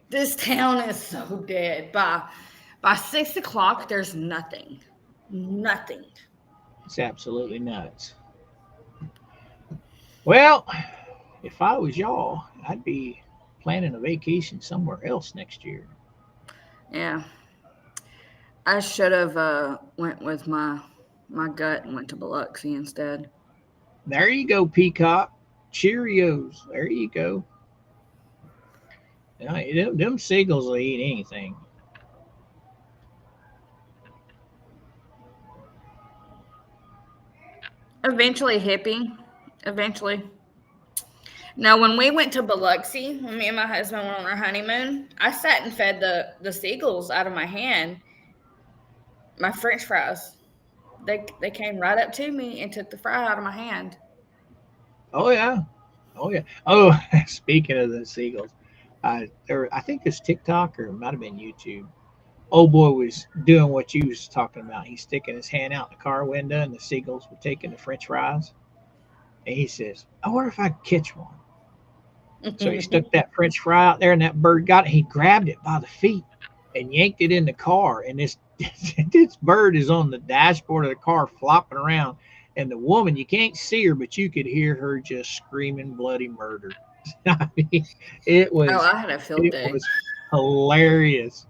This town is so dead. By 6 o'clock, there's nothing. Nothing. It's absolutely nuts. Well, if I was y'all, I'd be planning a vacation somewhere else next year. Yeah. I should have went with my gut and went to Biloxi instead. There you go, Peacock. Cheerios. There you go. Them seagulls will eat anything. Eventually, hippie. Eventually. Now, when we went to Biloxi, when me and my husband went on our honeymoon, I sat and fed the seagulls out of my hand my French fries. They came right up to me and took the fry out of my hand. Oh yeah. Oh, speaking of the seagulls, I think it's TikTok or it might have been YouTube. Old boy was doing what you was talking about. He's sticking his hand out the car window, and the seagulls were taking the French fries. And he says, "I wonder if I could catch one." So he stuck that French fry out there, and that bird got it. He grabbed it by the feet and yanked it in the car. And this bird is on the dashboard of the car flopping around. And the woman, you can't see her, but you could hear her just screaming bloody murder. I mean, it was. Oh, I had a field day. It was hilarious.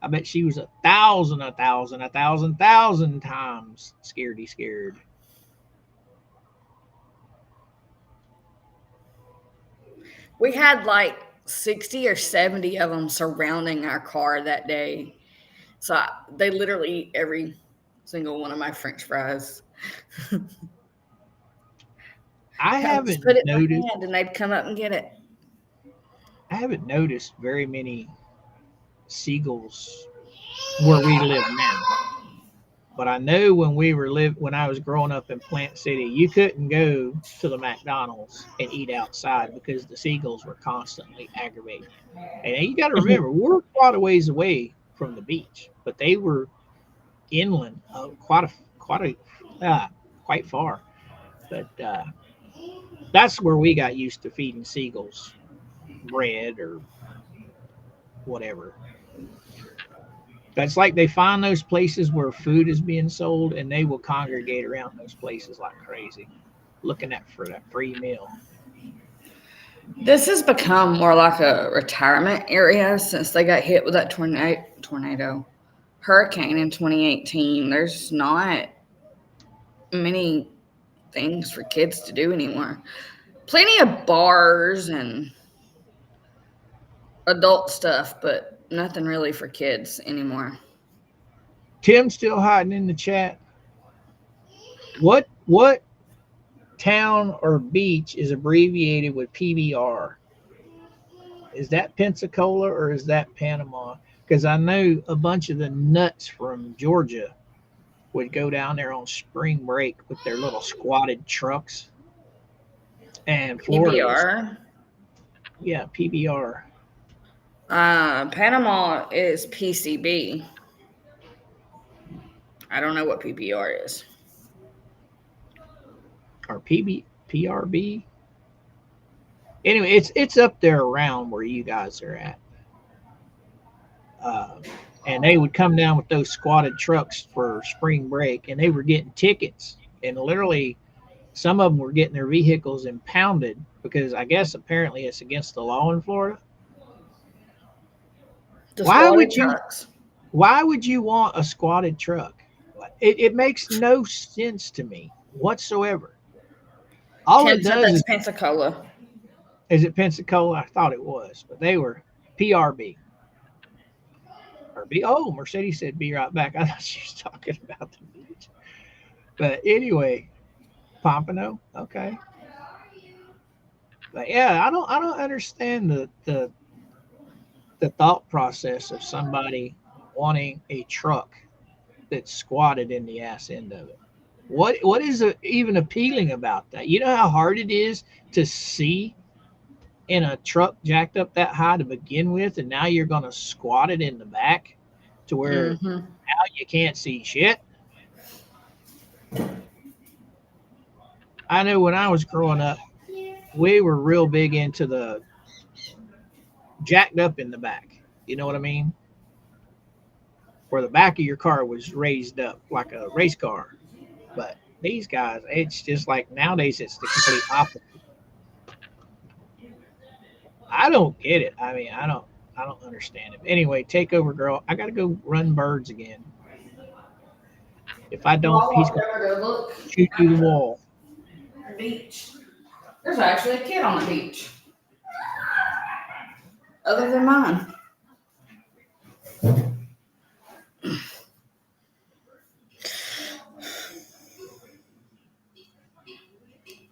I bet she was 1,000 times scared. We had like 60 or 70 of them surrounding our car that day. So they literally eat every single one of my French fries. I haven't put it noticed. in my hand and they'd come up and get it. I haven't noticed very many seagulls where we live now. But I know when I was growing up in Plant City, you couldn't go to the McDonald's and eat outside because the seagulls were constantly aggravating. And you got to remember, we're quite a ways away from the beach, but they were inland, quite far. But that's where we got used to feeding seagulls bread or whatever. It's like they find those places where food is being sold, and they will congregate around those places like crazy, looking for that free meal. This has become more like a retirement area since they got hit with that hurricane in 2018. There's not many things for kids to do anymore. Plenty of bars and adult stuff, but nothing really for kids anymore. Tim's still hiding in the chat. What town or beach is abbreviated with PBR? Is that Pensacola or is that Panama? Because I know a bunch of the nuts from Georgia would go down there on spring break with their little squatted trucks. And Florida was, PBR. yeah, PBR. Panama is PCB. I don't know what PBR is. Or PRB. Anyway, it's up there around where you guys are at. And they would come down with those squatted trucks for spring break, and they were getting tickets. And literally, some of them were getting their vehicles impounded because I guess apparently it's against the law in Florida. Why would you want a squatted truck? It makes no sense to me whatsoever. All Tim it said does that's is Pensacola. Is it Pensacola? I thought it was, but they were PRB. Or B. Oh, Mercedes said be right back. I thought she was talking about the beach. But anyway, Pompano. Okay. But yeah, I don't understand the thought process of somebody wanting a truck that's squatted in the ass end of it. What is even appealing about that? You know how hard it is to see in a truck jacked up that high to begin with, and now you're going to squat it in the back to where now you can't see shit. I know when I was growing up, we were real big into the jacked up in the back. You know what I mean? Where the back of your car was raised up like a race car. But these guys, it's just like nowadays it's the complete opposite. I don't get it. I mean, I don't understand it. Anyway, take over, girl. I gotta go run birds again. If I don't, he's gonna shoot through the wall. Beach. There's actually a kid on the beach. Other than mine.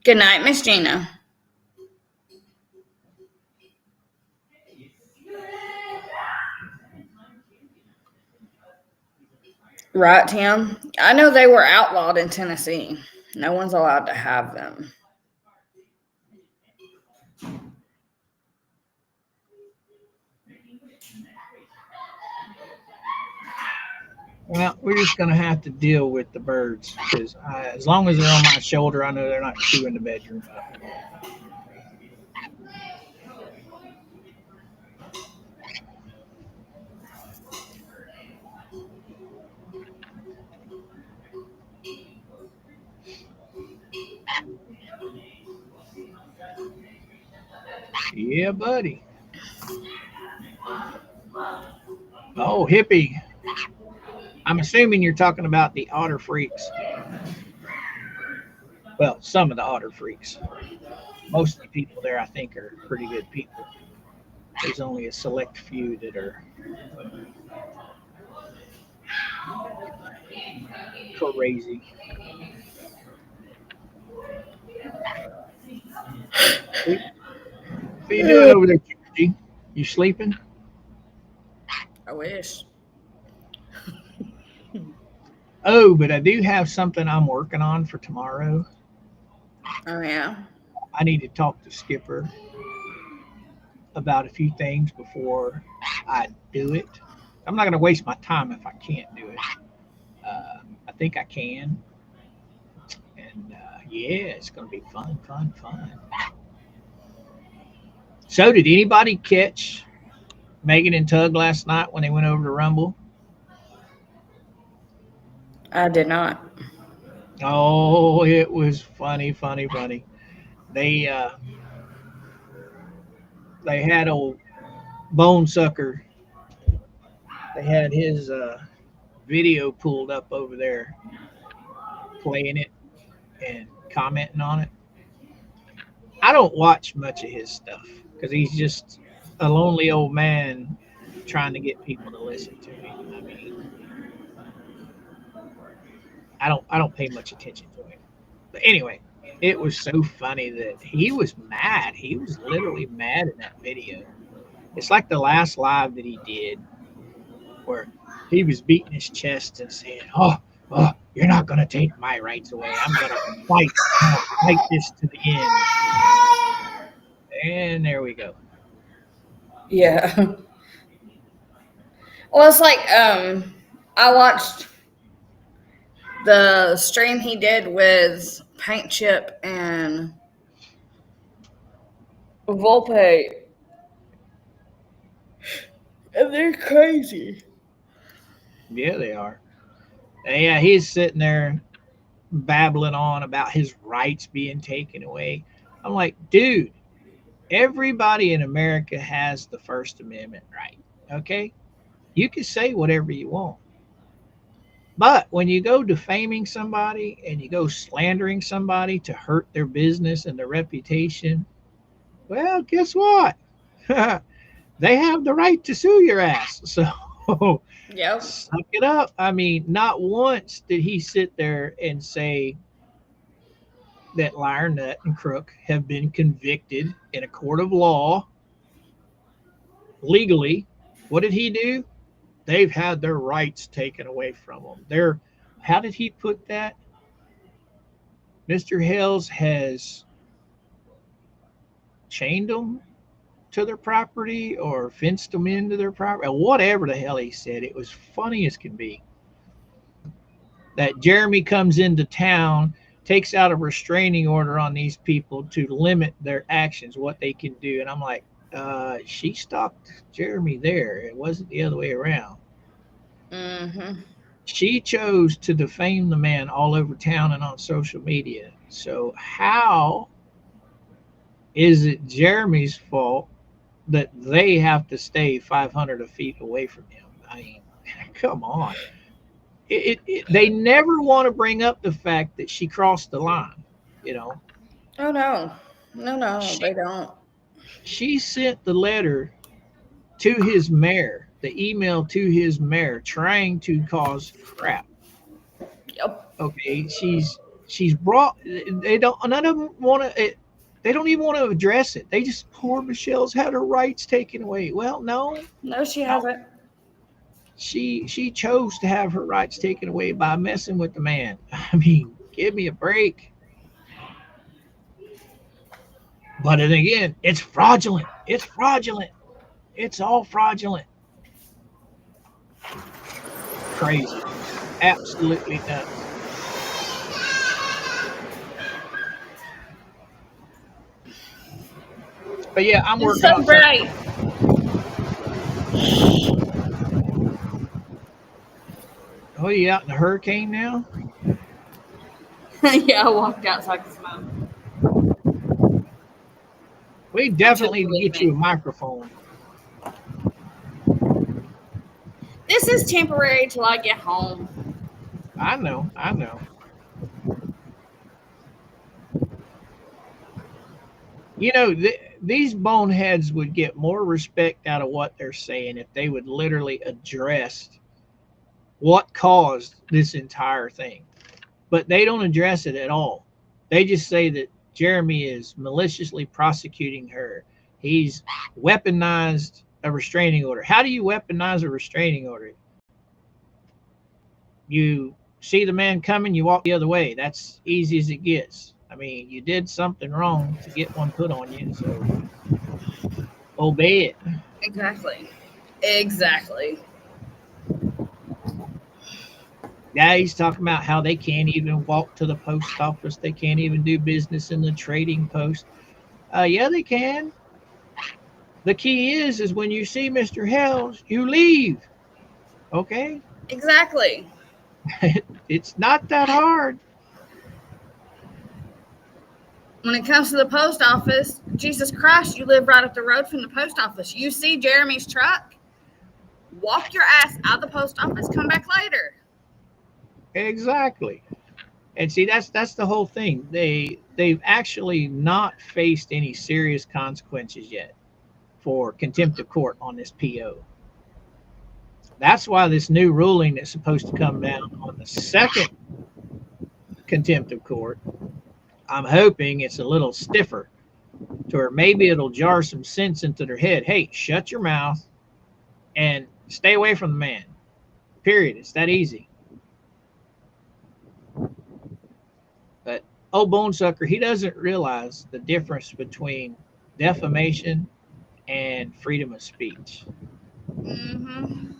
Good night, Miss Gina. Right, Tim? I know they were outlawed in Tennessee. No one's allowed to have them. Well, we're just going to have to deal with the birds because as long as they're on my shoulder, I know they're not chewing the bedroom up. Yeah, buddy. Oh, hippie. I'm assuming you're talking about the otter freaks. Well, some of the otter freaks. Most of the people there, I think, are pretty good people. There's only a select few that are crazy. What are you doing over there, Georgie? You sleeping? I wish. Oh, but I do have something I'm working on for tomorrow. Oh, yeah? I need to talk to Skipper about a few things before I do it. I'm not going to waste my time if I can't do it. I think I can. And yeah, it's going to be fun. So did anybody catch Megan and Tug last night when they went over to Rumble? I did not. Oh, it was funny. They had old Bone Sucker. They had his video pulled up over there, playing it and commenting on it. I don't watch much of his stuff because he's just a lonely old man trying to get people to listen to him. I mean, I don't pay much attention to him. But anyway, it was so funny that he was mad. He was literally mad in that video. It's like the last live that he did where he was beating his chest and saying, oh, You're not going to take my rights away. I'm going to fight. I'm going to fight this to the end. And there we go. Yeah. Well, it's like I watched the stream he did with Paint Chip and Volpe, and they're crazy. Yeah, they are. And yeah, he's sitting there babbling on about his rights being taken away. I'm like, dude, everybody in America has the First Amendment right. Okay? You can say whatever you want. But when you go defaming somebody and you go slandering somebody to hurt their business and their reputation, well, guess what? They have the right to sue your ass. So Yep. suck it up. I mean, not once did he sit there and say that Liar, Nut, and Crook have been convicted in a court of law legally. What did he do? They've had their rights taken away from them. How did he put that? Mr. Hales has chained them to their property or fenced them into their property, or whatever the hell he said. It was funny as can be. That Jeremy comes into town, takes out a restraining order on these people to limit their actions, what they can do. And I'm like, she stopped Jeremy there. It wasn't the other way around. Mm-hmm. She chose to defame the man all over town and on social media. So how is it Jeremy's fault that they have to stay 500 feet away from him? I mean, come on. They never want to bring up the fact that she crossed the line, you know. Oh no, they don't. She sent the letter to his mayor, the email to his mayor, trying to cause crap. Yep. Okay, she's brought. They don't. None of them want to. They don't even want to address it. They just, poor Michelle's had her rights taken away. Well, no, She hasn't. She chose to have her rights taken away by messing with the man. I mean, give me a break. But then again, it's fraudulent. It's fraudulent. It's all fraudulent. Crazy. Absolutely nuts. But yeah, I'm It's working so on bright. Oh, you out in the hurricane now? Yeah, I walked out so I could smoke. We definitely need to get you a microphone. This is temporary till I get home. I know. You know, these boneheads would get more respect out of what they're saying if they would literally address what caused this entire thing. But they don't address it at all. They just say that Jeremy is maliciously prosecuting her. He's weaponized a restraining order. How do you weaponize a restraining order? You see the man coming, you walk the other way. That's easy as it gets. I mean, you did something wrong to get one put on you, so obey it. Exactly. Yeah, he's talking about how they can't even walk to the post office. They can't even do business in the trading post. Yeah, they can. The key is when you see Mr. Hells, you leave. Okay? Exactly. It's not that hard. When it comes to the post office, Jesus Christ, you live right up the road from the post office. You see Jeremy's truck, walk your ass out of the post office, come back later. Exactly. And see, that's the whole thing. They've actually not faced any serious consequences yet for contempt of court on this PO. That's why this new ruling that's supposed to come down on the second contempt of court, I'm hoping it's a little stiffer to where maybe it'll jar some sense into their head. Hey, shut your mouth and stay away from the man. Period. It's that easy. old bone sucker, he doesn't realize the difference between defamation and freedom of speech. Mm-hmm.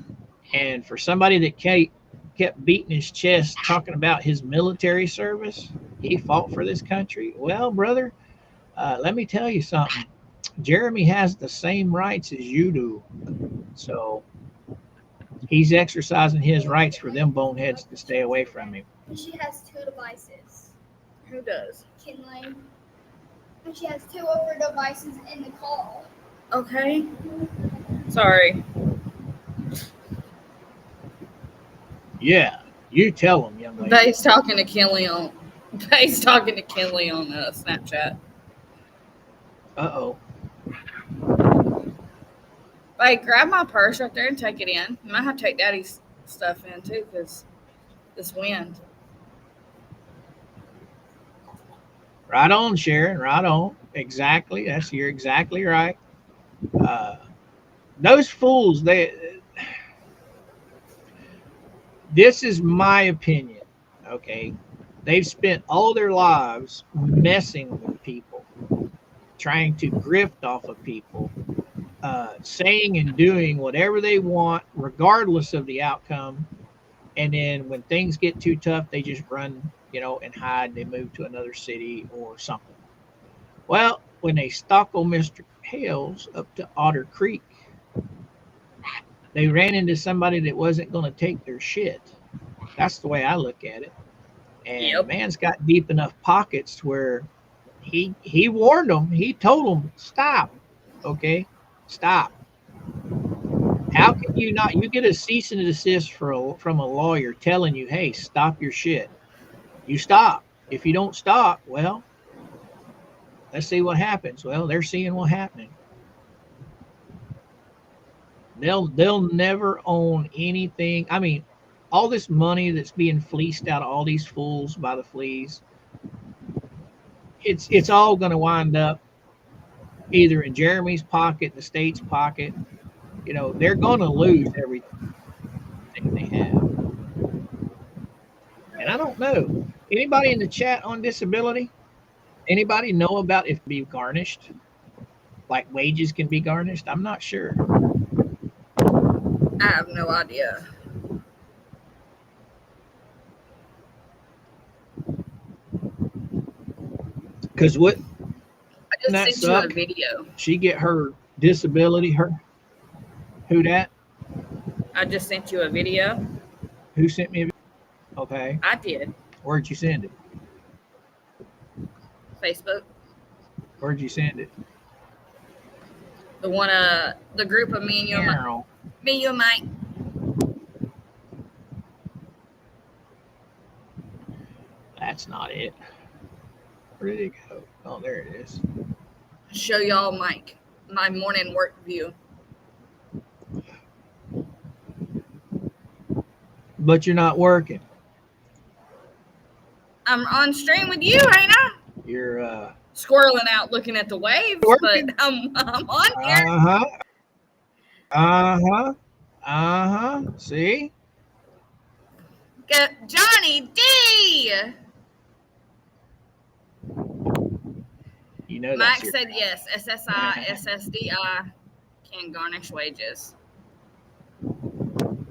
And for somebody that kept beating his chest talking about his military service, he fought for this country. Well, brother, let me tell you something. Jeremy has the same rights as you do. So he's exercising his rights for them boneheads to stay away from him. She has 2 devices. Who does? Kinley. And she has 2 of her devices in the call. Okay. Sorry. Yeah, you tell him, young lady. Bay's talking to Kinley on Snapchat. Uh-oh. Bay, grab my purse right there and take it in. You might have to take Daddy's stuff in too, because this wind. Right on, Sharon. Right on. Exactly. You're exactly right. Those fools, this is my opinion. Okay. They've spent all their lives messing with people, trying to grift off of people, saying and doing whatever they want, regardless of the outcome. And then when things get too tough, they just run, and hide. They move to another city or something. Well, when they stalk old Mr. Hales up to Otter Creek, they ran into somebody that wasn't going to take their shit. That's the way I look at it. And the man's got deep enough pockets to where he warned them. He told them, stop. Okay, stop. How can you not? You get a cease and desist from a lawyer telling you, hey, stop your shit. You stop. If you don't stop, well, let's see what happens. Well, they're seeing what happening. They'll never own anything. I mean, all this money that's being fleeced out of all these fools by the fleas, it's all going to wind up either in Jeremy's pocket, the state's pocket. They're going to lose everything they have. And I don't know. Anybody in the chat on disability? Anybody know about if it be garnished? Like wages can be garnished? I'm not sure. I have no idea. Because what? I just sent you a video. She get her disability. Who that? I just sent you a video. Who sent me a video? Okay. I did. Where'd you send it? Facebook. Where'd you send it? The one, the group of me and you, and Mike. That's not it. Where did it go? Oh, there it is. Show y'all my morning work view. But you're not working. I'm on stream with you, ain't I? You're squirreling out looking at the waves, working. But I'm on here. See? Got Johnny D. Mike said yes. SSI, SSDI can garnish wages.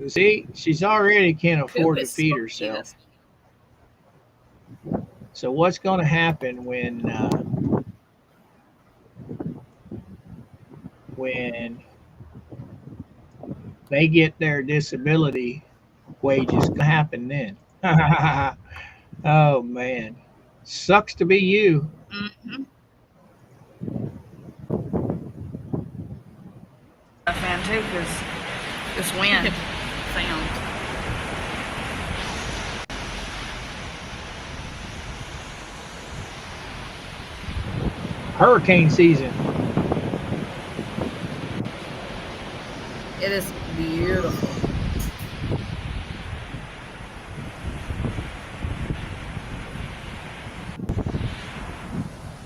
See, she's already can't afford to feed herself. So what's going to happen when they get their disability wages? Going to happen then? Oh man, sucks to be you. Mm-hmm. A fan too, because this wind sound. Hurricane season. It is beautiful.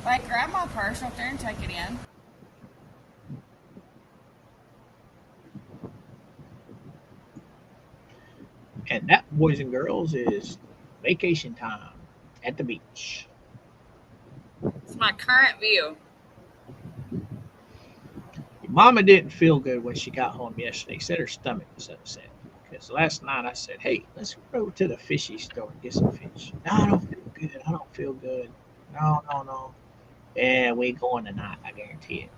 Like, grab my purse up there and take it in. And that, boys and girls, is vacation time at the beach. It's my current view. Mama didn't feel good when she got home yesterday. Said her stomach was upset. Because last night I said, hey, let's go to the fishy store and get some fish. No, I don't feel good. I don't feel good. No. Yeah, we going tonight, I guarantee it.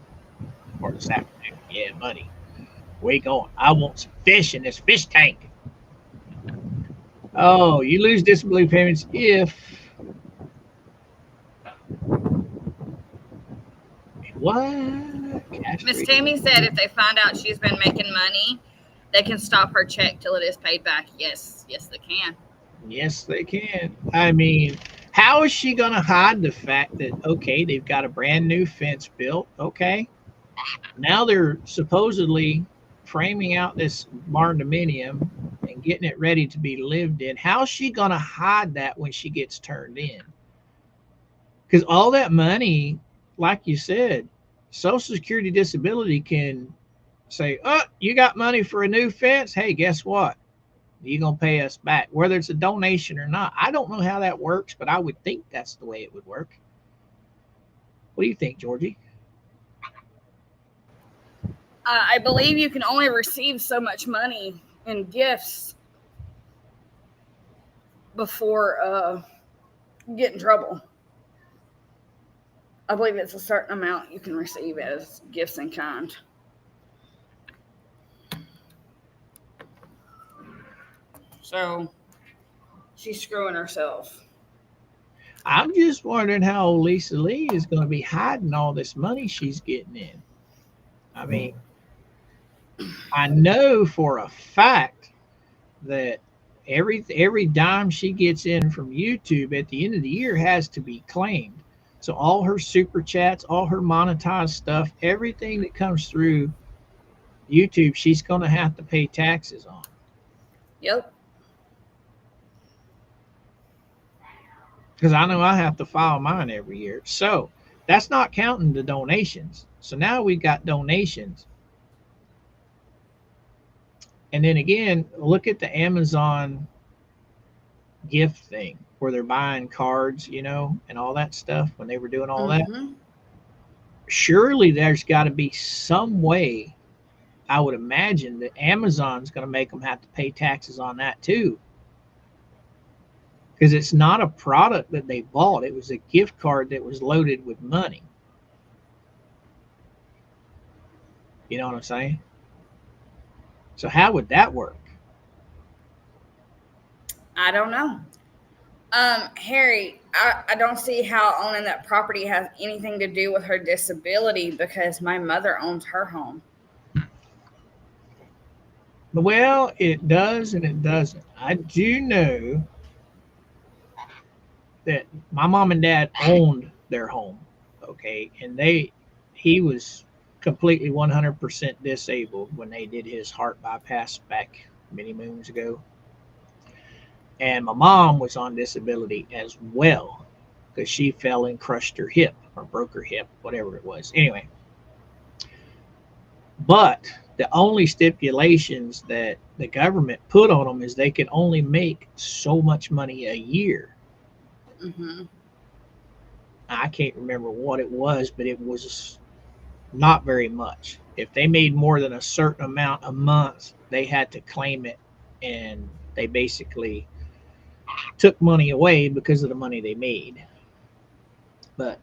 Or this afternoon. Yeah, buddy. We going. I want some fish in this fish tank. Oh, you lose disability payments if what? Miss Tammy said if they find out she's been making money, they can stop her check till it is paid back. Yes, they can. Yes, they can. I mean, how is she going to hide the fact that, okay, they've got a brand new fence built? Okay. Now they're supposedly framing out this barn dominium and getting it ready to be lived in. How's she going to hide that when she gets turned in? Because all that money, like you said, Social Security disability can say, oh, you got money for a new fence? Hey, guess what? You're going to pay us back, whether it's a donation or not. I don't know how that works, but I would think that's the way it would work. What do you think, Georgie? I believe you can only receive so much money in gifts before you get in trouble. I believe it's a certain amount you can receive as gifts in kind. So she's screwing herself. I'm just wondering how Lisa Lee is going to be hiding all this money she's getting in. I mean, I know for a fact that every dime she gets in from YouTube at the end of the year has to be claimed. So all her super chats, all her monetized stuff, everything that comes through YouTube, she's going to have to pay taxes on. Yep. Because I know I have to file mine every year. So that's not counting the donations. So now we've got donations. And then again, look at the Amazon gift thing where they're buying cards, and all that stuff when they were doing all that. Surely there's got to be some way, I would imagine, that Amazon's going to make them have to pay taxes on that too. Because it's not a product that they bought. It was a gift card that was loaded with money. You know what I'm saying? So how would that work? I don't know. Harry, I don't see how owning that property has anything to do with her disability because my mother owns her home. Well, it does and it doesn't. I do know that my mom and dad owned their home, okay, and he was completely 100% disabled when they did his heart bypass back many moons ago. And my mom was on disability as well because she fell and crushed her hip or broke her hip, whatever it was. Anyway, but the only stipulations that the government put on them is they can only make so much money a year. I can't remember what it was, but it was not very much. If they made more than a certain amount a month, they had to claim it, and they basically took money away because of the money they made. But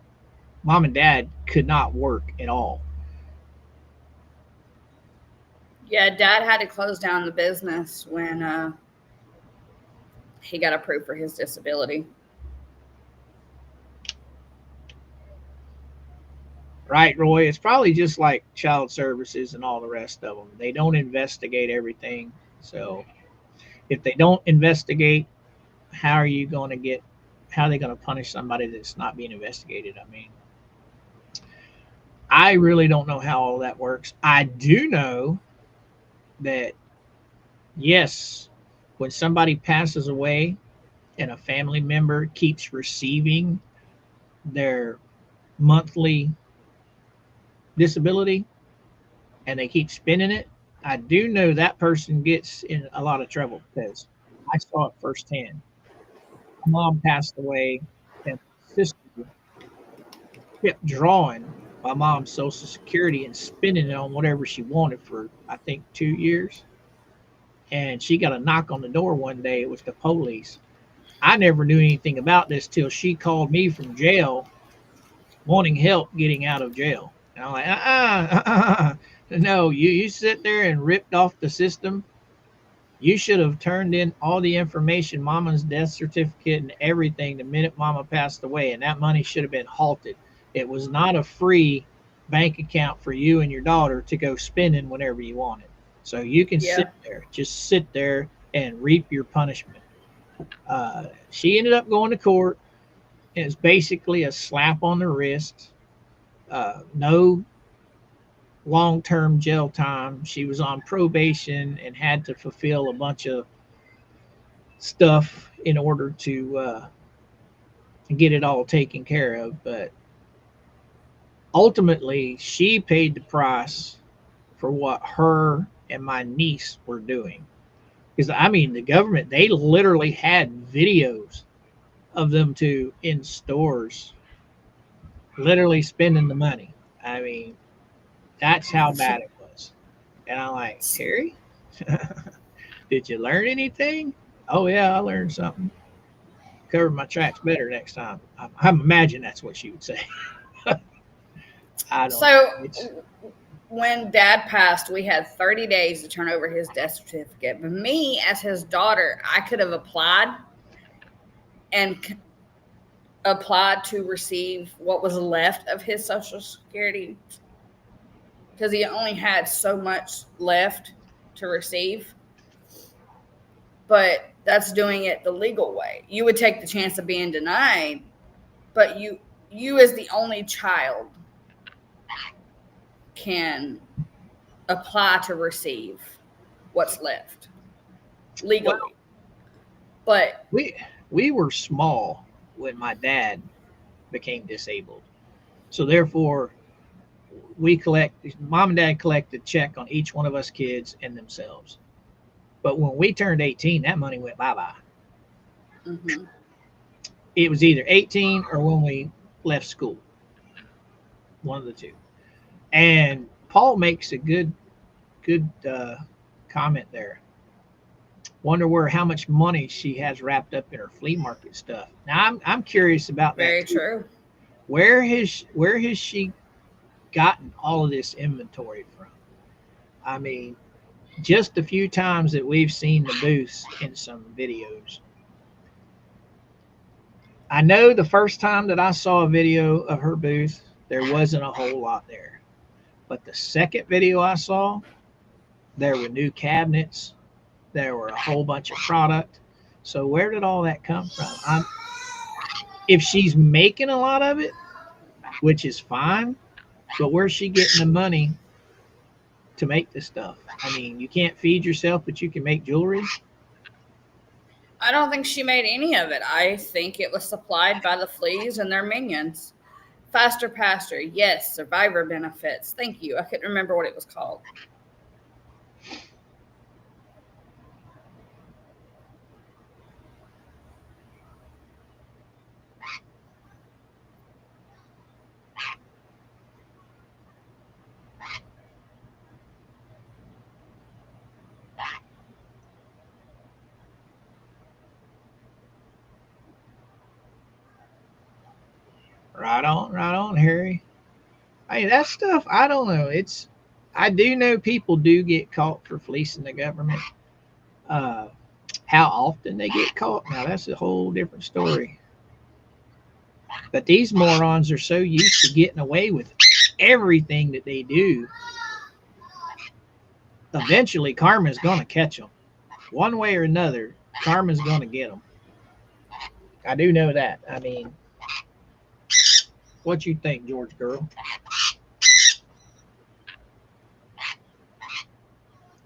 mom and dad could not work at all. Yeah, dad had to close down the business when he got approved for his disability. Right, Roy? It's probably just like child services and all the rest of them. They don't investigate everything. So if they don't investigate, how are they going to punish somebody that's not being investigated? I mean, I really don't know how all that works. I do know that, yes, when somebody passes away and a family member keeps receiving their monthly disability and they keep spending it, I do know that person gets in a lot of trouble because I saw it firsthand. My mom passed away and my sister kept drawing my mom's social security and spending it on whatever she wanted for I think 2 years. And she got a knock on the door one day. It was the police. I never knew anything about this till she called me from jail wanting help getting out of jail. And I'm like, no, you sit there and ripped off the system. You should have turned in all the information, mama's death certificate and everything the minute mama passed away, and that money should have been halted. It was not a free bank account for you and your daughter to go spending whenever you wanted. So you can Yeah. just sit there and reap your punishment. She ended up going to court. It's basically a slap on the wrist. No long-term jail time. She was on probation and had to fulfill a bunch of stuff in order to get it all taken care of. But ultimately, she paid the price for what her and my niece were doing. Because I mean, the government, they literally had videos of them two in stores, literally spending the money. I mean, that's how bad it was. And I'm like, Terry, did you learn anything? Oh yeah, I learned something. Cover my tracks better next time. I imagine that's what she would say. I don't know. When Dad passed, we had 30 days to turn over his death certificate. But me, as his daughter, I could have applied to receive what was left of his Social Security, because he only had so much left to receive. But that's doing it the legal way. You would take the chance of being denied, but you as the only child can apply to receive what's left legally. Well, but we were small when my dad became disabled, so therefore mom and dad collected check on each one of us kids and themselves. But when we turned 18, that money went bye-bye. Mm-hmm. It was either 18 or when we left school, one of the two. And Paul makes a good comment there. Wonder how much money she has wrapped up in her flea market stuff. Now I'm curious about that. Very true. Where has she gotten all of this inventory from? I mean, just a few times that we've seen the booths in some videos. I know the first time that I saw a video of her booth, there wasn't a whole lot there. But the second video I saw, there were new cabinets. There were a whole bunch of product. So where did all that come from? If she's making a lot of it, which is fine, but where's she getting the money to make this stuff? I mean, you can't feed yourself, but you can make jewelry. I don't think she made any of it. I think it was supplied by the fleas and their minions. Faster Pastor, yes. Survivor benefits. Thank you. I couldn't remember what it was called. Right on, Harry. Hey, that stuff, I don't know. I do know people do get caught for fleecing the government. How often they get caught, now that's a whole different story. But these morons are so used to getting away with everything that they do. Eventually, karma's going to catch them. One way or another, karma's going to get them. I do know that. I mean, what you think, George girl?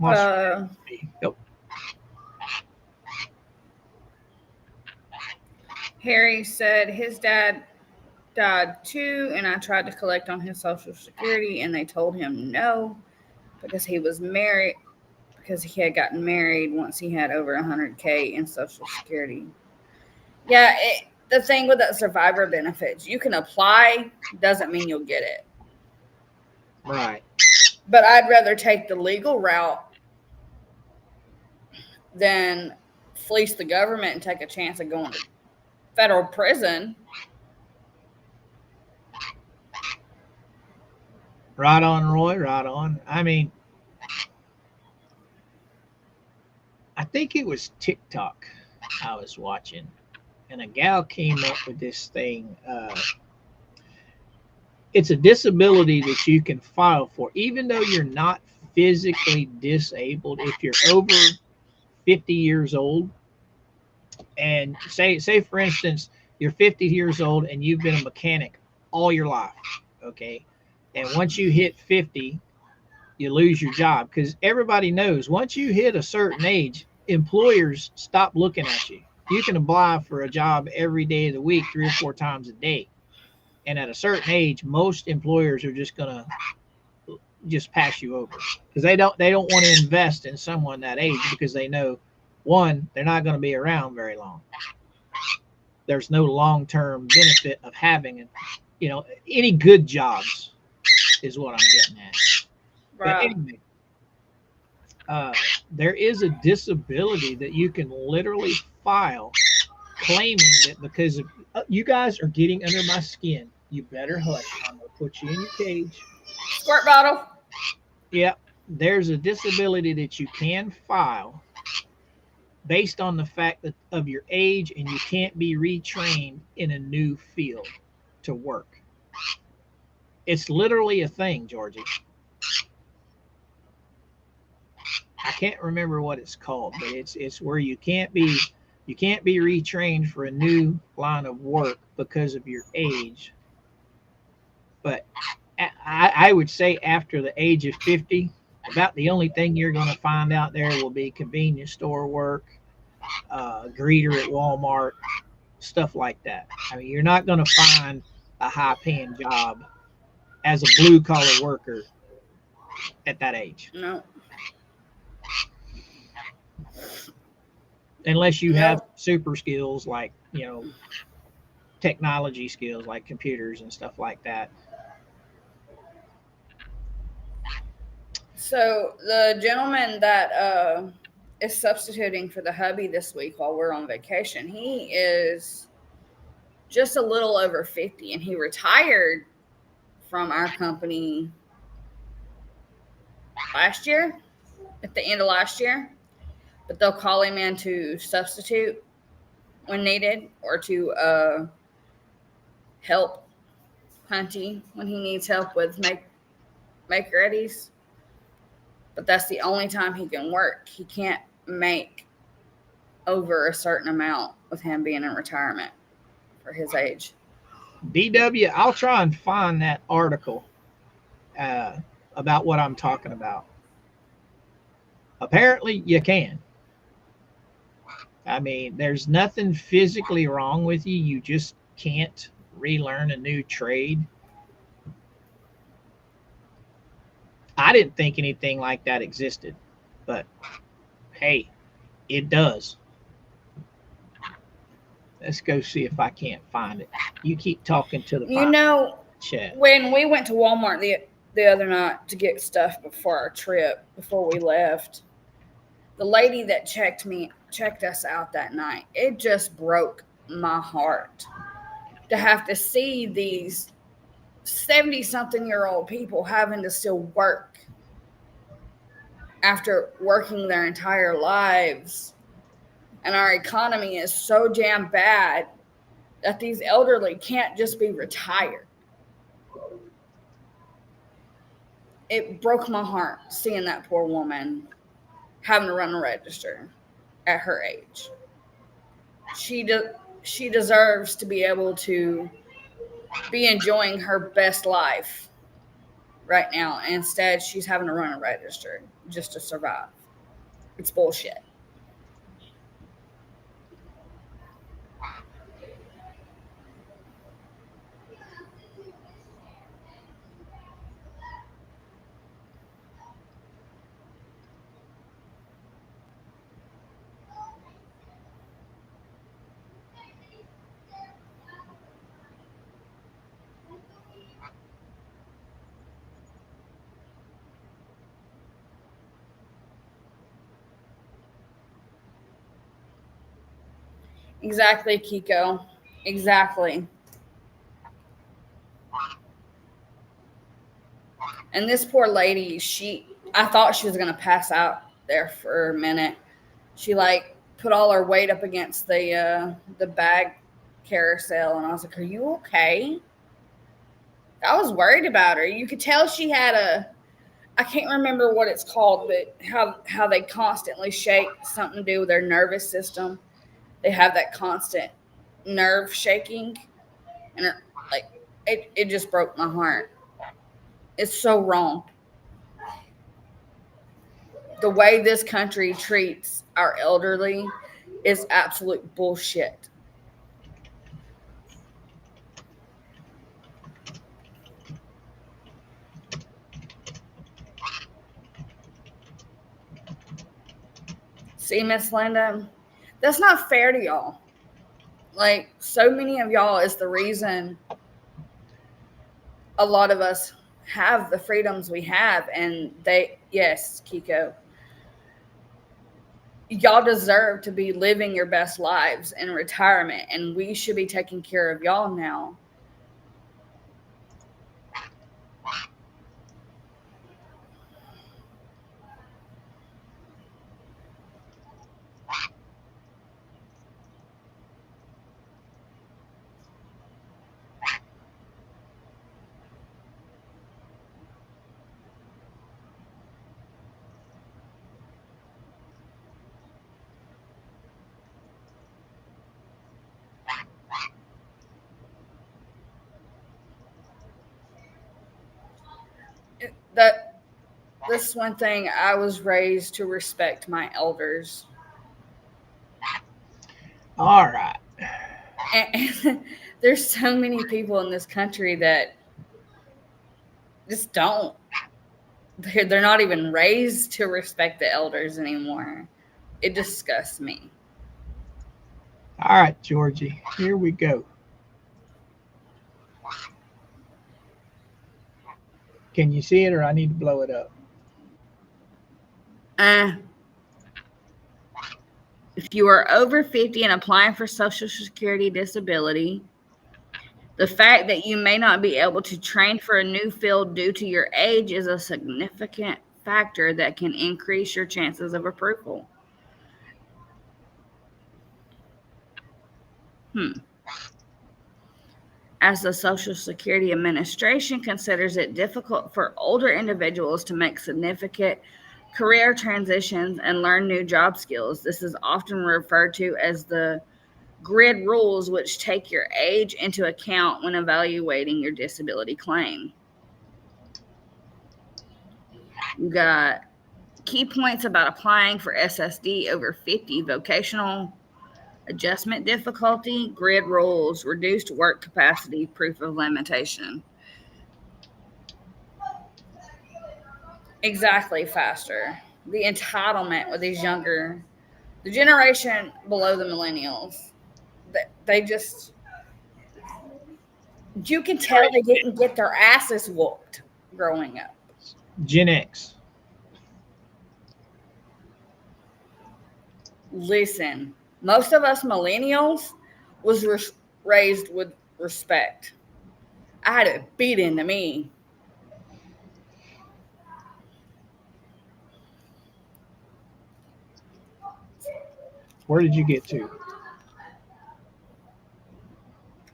Yep. Harry said his dad died too, and I tried to collect on his Social Security, and they told him no because he was married, because he had gotten married once he had over 100K in Social Security. Yeah, the thing with that survivor benefits, you can apply, doesn't mean you'll get it. Right. But I'd rather take the legal route than fleece the government and take a chance of going to federal prison. Right on, Roy. Right on. I mean, I think it was TikTok I was watching, and a gal came up with this thing. It's a disability that you can file for, even though you're not physically disabled. If you're over 50 years old, and say for instance, you're 50 years old and you've been a mechanic all your life, okay, and once you hit 50, you lose your job, because everybody knows once you hit a certain age, employers stop looking at you. You can apply for a job every day of the week, 3 or 4 times a day, and at a certain age, most employers are just gonna just pass you over, because they don't want to invest in someone that age, because they know, one, they're not going to be around very long. There's no long-term benefit of having, any good jobs is what I'm getting at. But Right. anyway, there is a disability that you can literally file, claiming that because of, you guys are getting under my skin. You better hush. I'm gonna put you in your cage. Squirt bottle. Yep. There's a disability that you can file based on the fact that of your age, and you can't be retrained in a new field to work. It's literally a thing, Georgie. I can't remember what it's called, but it's where you can't be retrained for a new line of work because of your age. But I would say after the age of 50, about the only thing you're going to find out there will be convenience store work, greeter at Walmart, stuff like that. I mean, you're not going to find a high paying job as a blue collar worker at that age. No. Unless you have Nope. super skills like, technology skills like computers and stuff like that. So the gentleman that is substituting for the hubby this week while we're on vacation, he is just a little over 50, and he retired from our company last year, at the end of last year. But they'll call him in to substitute when needed, or to help Hunty when he needs help with make readies. But that's the only time he can work. He can't make over a certain amount with him being in retirement for his age. BW, I'll try and find that article about what I'm talking about. Apparently, you can. I mean, there's nothing physically wrong with you. You just can't relearn a new trade. I didn't think anything like that existed, but hey, it does. Let's go see if I can't find it. You keep talking to the chat. When we went to Walmart the other night to get stuff before our trip, before we left, the lady that checked us out that night, it just broke my heart to have to see these 70-something-year-old people having to still work after working their entire lives. And our economy is so damn bad that these elderly can't just be retired. It broke my heart seeing that poor woman having to run a register at her age. She deserves to be able to be enjoying her best life right now. Instead, she's having to run a register just to survive. It's bullshit. Exactly, Kiko. Exactly. And this poor lady, I thought she was gonna pass out there for a minute. She like put all her weight up against the bag carousel, and I was like, "Are you okay?" I was worried about her. You could tell she had I can't remember what it's called, but how they constantly shake, something to do with their nervous system. They have that constant nerve shaking, and like it just broke my heart. It's so wrong. The way this country treats our elderly is absolute bullshit. See, Miss Linda, that's not fair to y'all. Like, so many of y'all is the reason a lot of us have the freedoms we have. And yes, Kiko, y'all deserve to be living your best lives in retirement, and we should be taking care of y'all now. That's one thing. I was raised to respect my elders. All right. And there's so many people in this country that just don't. They're not even raised to respect the elders anymore. It disgusts me. All right, Georgie. Here we go. Can you see it, or I need to blow it up? If you are over 50 and applying for Social Security disability, the fact that you may not be able to train for a new field due to your age is a significant factor that can increase your chances of approval. As the Social Security Administration considers it difficult for older individuals to make significant career transitions and learn new job skills, this is often referred to as the grid rules, which take your age into account when evaluating your disability claim. You got key points about applying for SSD over 50: vocational adjustment difficulty, grid rules, reduced work capacity, proof of limitation. Exactly, faster. The entitlement with these younger, the generation below the millennials, they just, you can tell they didn't get their asses whooped growing up. Gen X. Listen, most of us millennials was raised with respect. I had it beat into me. Where did you get to?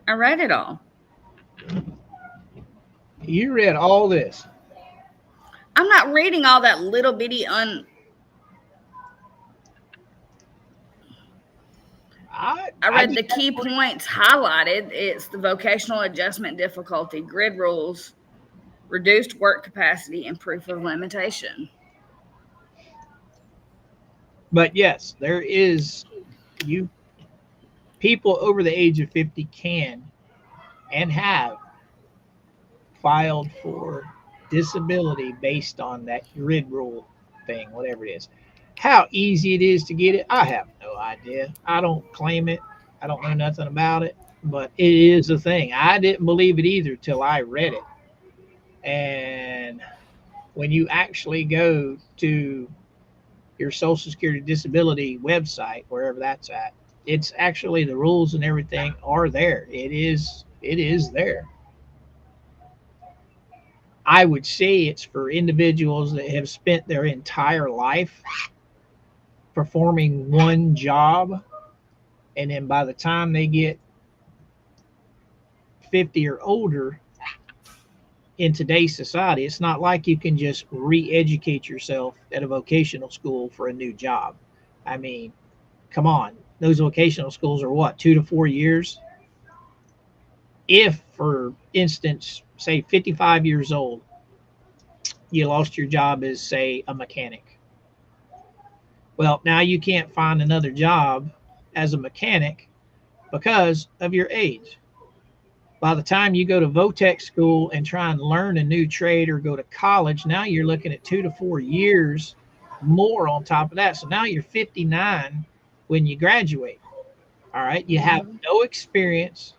I read it all. You read all this. I'm not reading all that little bitty I read the key points highlighted. It's the vocational adjustment difficulty, grid rules, reduced work capacity, and proof of limitation. But yes, there is people over the age of 50 can and have filed for disability based on that grid rule thing, whatever it is. How easy it is to get it, I have no idea. I don't claim it. I don't know nothing about it, but it is a thing. I didn't believe it either till I read it. And when you actually go to your Social Security disability website, wherever that's at, It's actually the rules and everything are there. It is there. I would say it's for individuals that have spent their entire life performing one job, and then by the time they get 50 or older in today's society, it's not like you can just re-educate yourself at a vocational school for a new job. I mean, come on. Those vocational schools are what, 2 to 4 years? If, for instance, say 55 years old, you lost your job as, say, a mechanic. Well, now you can't find another job as a mechanic because of your age. By the time you go to Votech school and try and learn a new trade or go to college, now you're looking at 2 to 4 years more on top of that. So now you're 59 when you graduate. All right. You have no experience.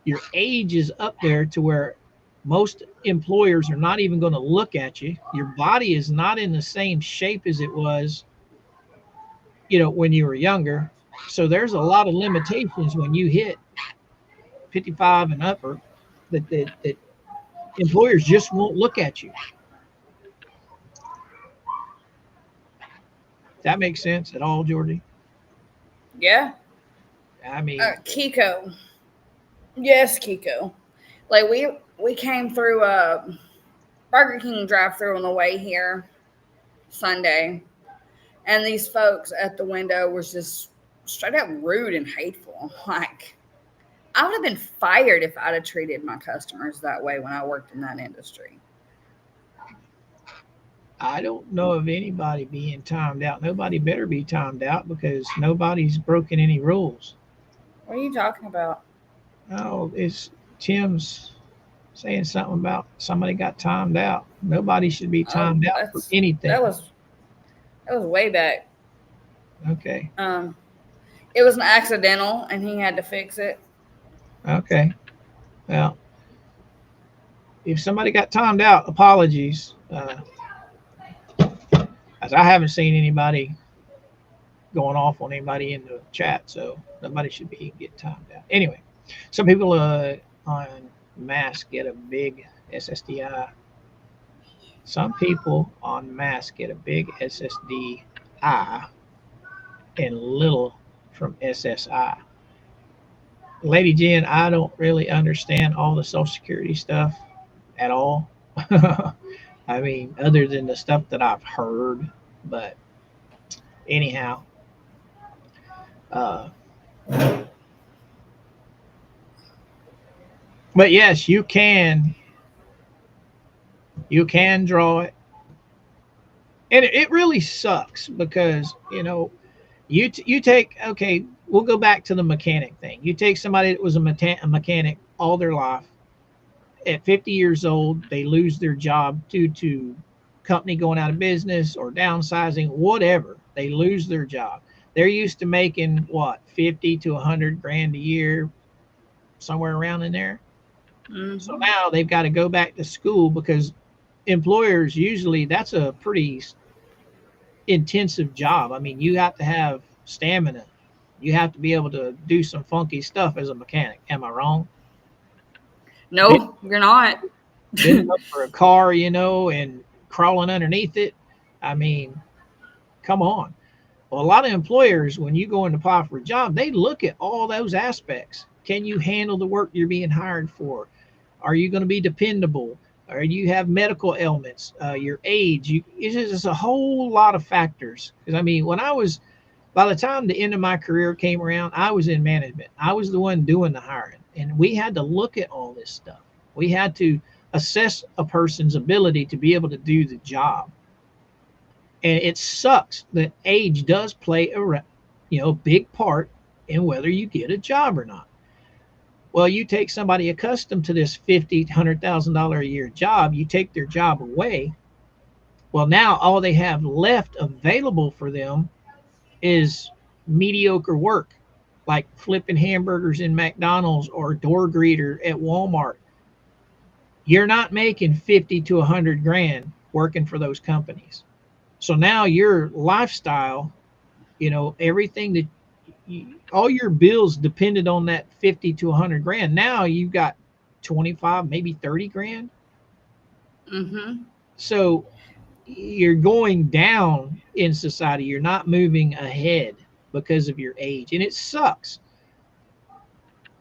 Your age is up there to where most employers are not even going to look at you. Your body is not in the same shape as it was, when you were younger. So there's a lot of limitations when you hit 55 and upper that employers just won't look at you. That makes sense at all, Georgie? Yeah. I mean, Kiko. Yes, Kiko. Like we came through a Burger King drive-through on the way here Sunday, and these folks at the window was just straight up rude and hateful. Like, I would have been fired if I'd have treated my customers that way when I worked in that industry. I don't know of anybody being timed out. Nobody better be timed out because nobody's broken any rules. What are you talking about? Oh, it's Tim's saying something about somebody got timed out. Nobody should be timed out for anything. That was way back. Okay. It was an accidental, and he had to fix it. Okay. Well, if somebody got timed out, apologies. As I haven't seen anybody going off on anybody in the chat, so nobody should be getting timed out. Anyway, some people on mask get a big SSDI. Some people on mask get a big SSDI and little from SSI. Lady Jen, I don't really understand all the Social Security stuff at all. I mean, other than the stuff that I've heard, but anyhow, but yes, you can draw it, and it really sucks because you take, okay, we'll go back to the mechanic thing. You take somebody that was a mechanic all their life. At 50 years old, they lose their job due to company going out of business or downsizing, whatever. They lose their job. They're used to making what, 50 to 100 grand a year, somewhere around in there. Mm-hmm. So now they've got to go back to school because employers usually, that's a pretty intensive job. I mean, you have to have stamina. You have to be able to do some funky stuff as a mechanic. Am I wrong? No, you're not. Bending up for a car, and crawling underneath it. I mean, come on. Well, a lot of employers, when you go and apply for a job, they look at all those aspects. Can you handle the work you're being hired for? Are you going to be dependable? Or do you have medical ailments? Your age? It's just a whole lot of factors. Because, I mean, by the time the end of my career came around, I was in management. I was the one doing the hiring. And we had to look at all this stuff. We had to assess a person's ability to be able to do the job. And it sucks that age does play a big part in whether you get a job or not. Well, you take somebody accustomed to this $50,000, $100,000 a year job, you take their job away. Well, now all they have left available for them is mediocre work, like flipping hamburgers in McDonald's or door greeter at Walmart. You're not making 50 to 100 grand working for those companies. So now your lifestyle, everything that all your bills depended on that 50 to 100 grand. Now you've got 25, maybe 30 grand. Mm-hmm. So you're going down in society. You're not moving ahead because of your age, and it sucks.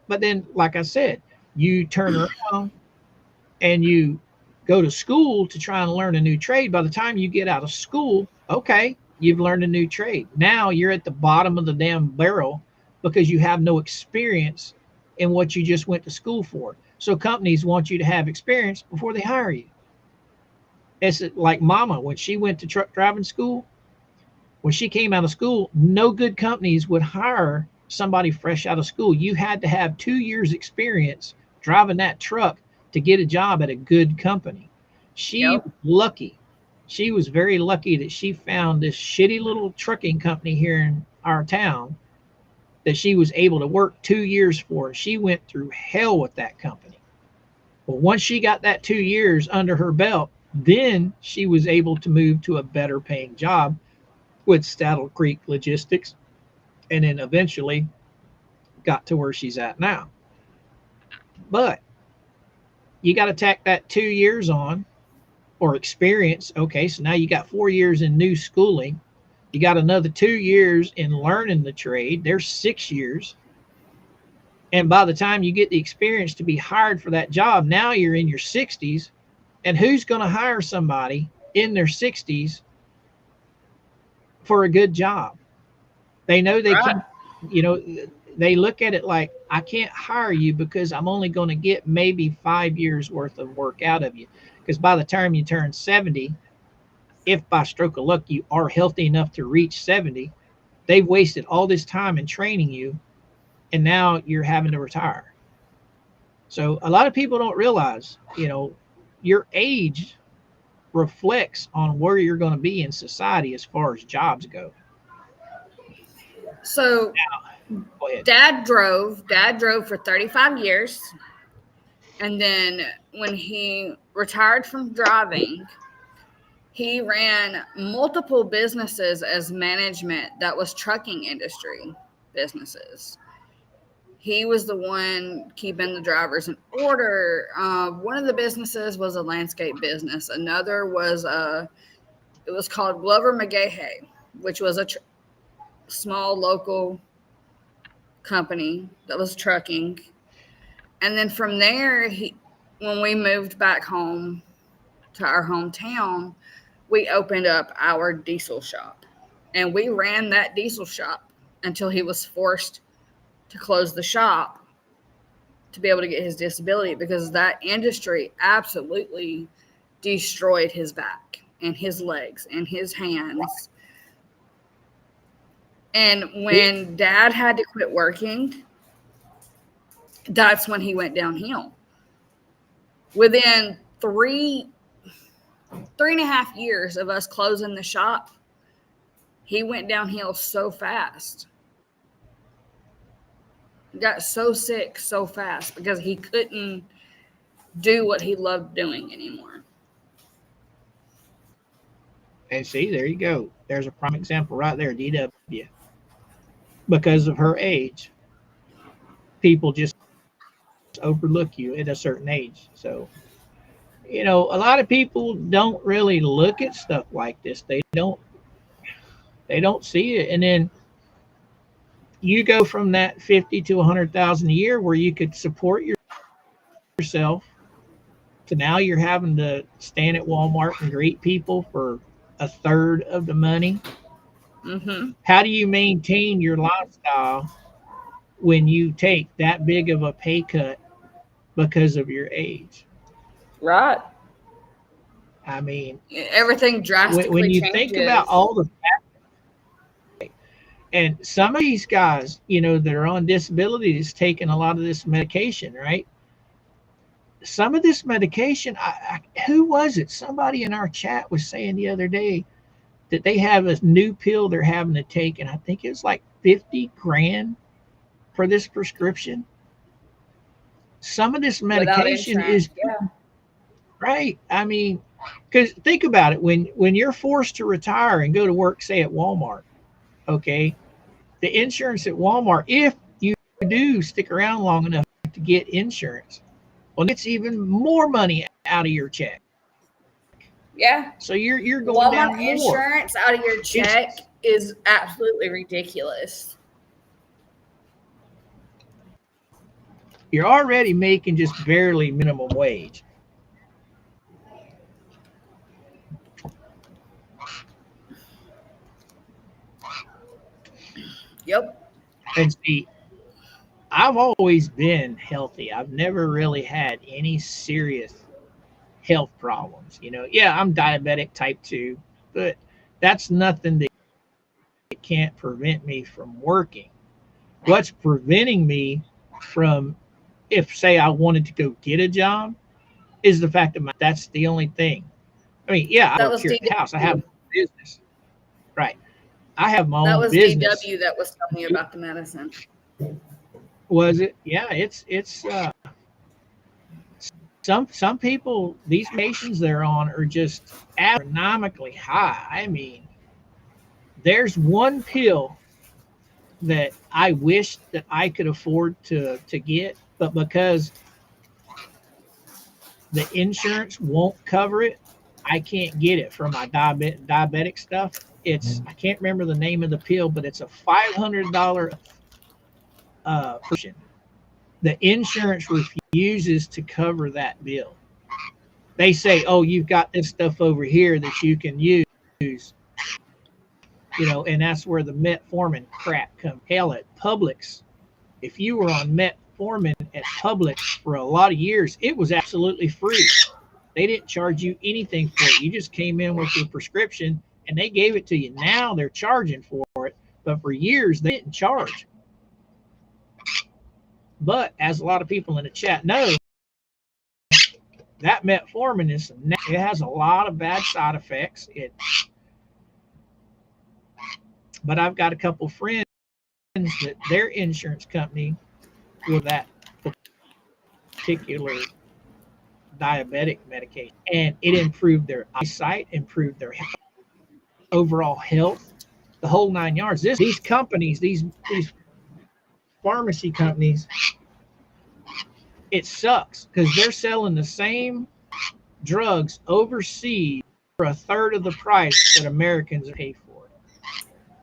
But then, like I said, you turn around and you go to school to try and learn a new trade. By the time you get out of school, okay, you've learned a new trade. Now you're at the bottom of the damn barrel because you have no experience in what you just went to school for. So companies want you to have experience before they hire you. It's like Mama, when she went to truck driving school, when she came out of school, no good companies would hire somebody fresh out of school. You had to have 2 years experience driving that truck to get a job at a good company. She was lucky. She was very lucky that she found this shitty little trucking company here in our town that she was able to work 2 years for. She went through hell with that company. But once she got that 2 years under her belt, then she was able to move to a better paying job with Saddle Creek Logistics, and then eventually got to where she's at now. But you got to tack that 2 years on, or experience. Okay, so now you got 4 years in new schooling. You got another 2 years in learning the trade. There's 6 years. And by the time you get the experience to be hired for that job, now you're in your 60s. And who's going to hire somebody in their 60s for a good job? They know they can, they look at it like, I can't hire you because I'm only going to get maybe 5 years worth of work out of you. Because by the time you turn 70, if by stroke of luck you are healthy enough to reach 70, they've wasted all this time in training you, and now you're having to retire. So a lot of people don't realize, your age reflects on where you're going to be in society as far as jobs go. So now, go ahead. Dad drove for 35 years. And then when he retired from driving, he ran multiple businesses as management that was trucking industry businesses. He was the one keeping the drivers in order. One of the businesses was a landscape business. Another was it was called Glover McGahey, which was a small local company that was trucking. And then from there, when we moved back home to our hometown, we opened up our diesel shop. And we ran that diesel shop until he was forced to close the shop to be able to get his disability, because that industry absolutely destroyed his back and his legs and his hands. And when Dad had to quit working, that's when he went downhill. Within 3.5 years of us closing the shop, he went downhill so fast. He got so sick so fast because he couldn't do what he loved doing anymore. And see, there you go. There's a prime example right there, DW. Because of her age, people just overlook you at a certain age. So, a lot of people don't really look at stuff like this. They don't see it. And then you go from that 50 to 100,000 a year where you could support yourself to now you're having to stand at Walmart and greet people for a third of the money. Mm-hmm. How do you maintain your lifestyle when you take that big of a pay cut because of your age? Right. I mean, everything drastically when you changes. think about all the factors, and some of these guys, that are on disability is taking a lot of this medication, right? Some of this medication, who was it? Somebody in our chat was saying the other day that they have a new pill they're having to take, and I think it's like 50 grand for this prescription. Some of this medication is right. I mean, because think about it, when you're forced to retire and go to work, say at Walmart, okay, the insurance at Walmart, if you do stick around long enough to get insurance, well, it's even more money out of your check. Yeah. So you're going down Walmart more. insurance out of your check is absolutely ridiculous. You're already making just barely minimum wage. Yep. And see, I've always been healthy. I've never really had any serious health problems. Yeah, I'm diabetic type 2, but that's nothing that can't prevent me from working. What's preventing me from, if say I wanted to go get a job, is the fact that that's the only thing. I mean, yeah, I That work was here at the house. I have DW. my business. Right. I have my That own was business. DW that was telling you about the medicine. Was it? Yeah, it's some people, these medications they're on are just astronomically high. I mean, there's one pill that I wish that I could afford to get, but because the insurance won't cover it, I can't get it for my diabetic stuff. I can't remember the name of the pill, but it's a $500 portion. The insurance refuses to cover that bill. They say, "Oh, you've got this stuff over here that you can use," and that's where the metformin crap comes. Hell, at Publix, if you were on metformin at Publix for a lot of years, it was absolutely free. They didn't charge you anything for it. You just came in with your prescription and they gave it to you. Now they're charging for it, but for years they didn't charge. But as a lot of people in the chat know, that metformin it has a lot of bad side effects. But I've got a couple friends that their insurance company with that particular diabetic medication, and it improved their eyesight, improved their overall health, the whole 9 yards. These companies, these pharmacy companies, it sucks because they're selling the same drugs overseas for a third of the price that Americans pay for it.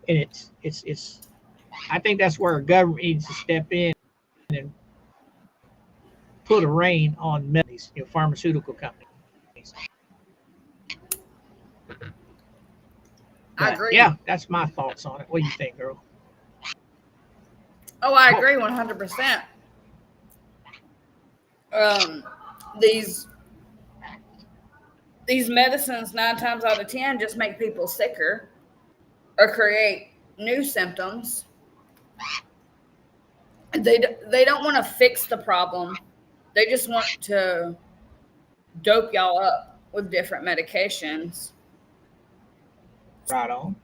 And it's I think that's where our government needs to step in and put a rein on these pharmaceutical companies. I agree. Yeah, that's my thoughts on it. What do you think, girl? Oh, I agree 100%. These medicines 9 times out of 10 just make people sicker or create new symptoms. They don't want to fix the problem. They just want to dope y'all up with different medications. Right on.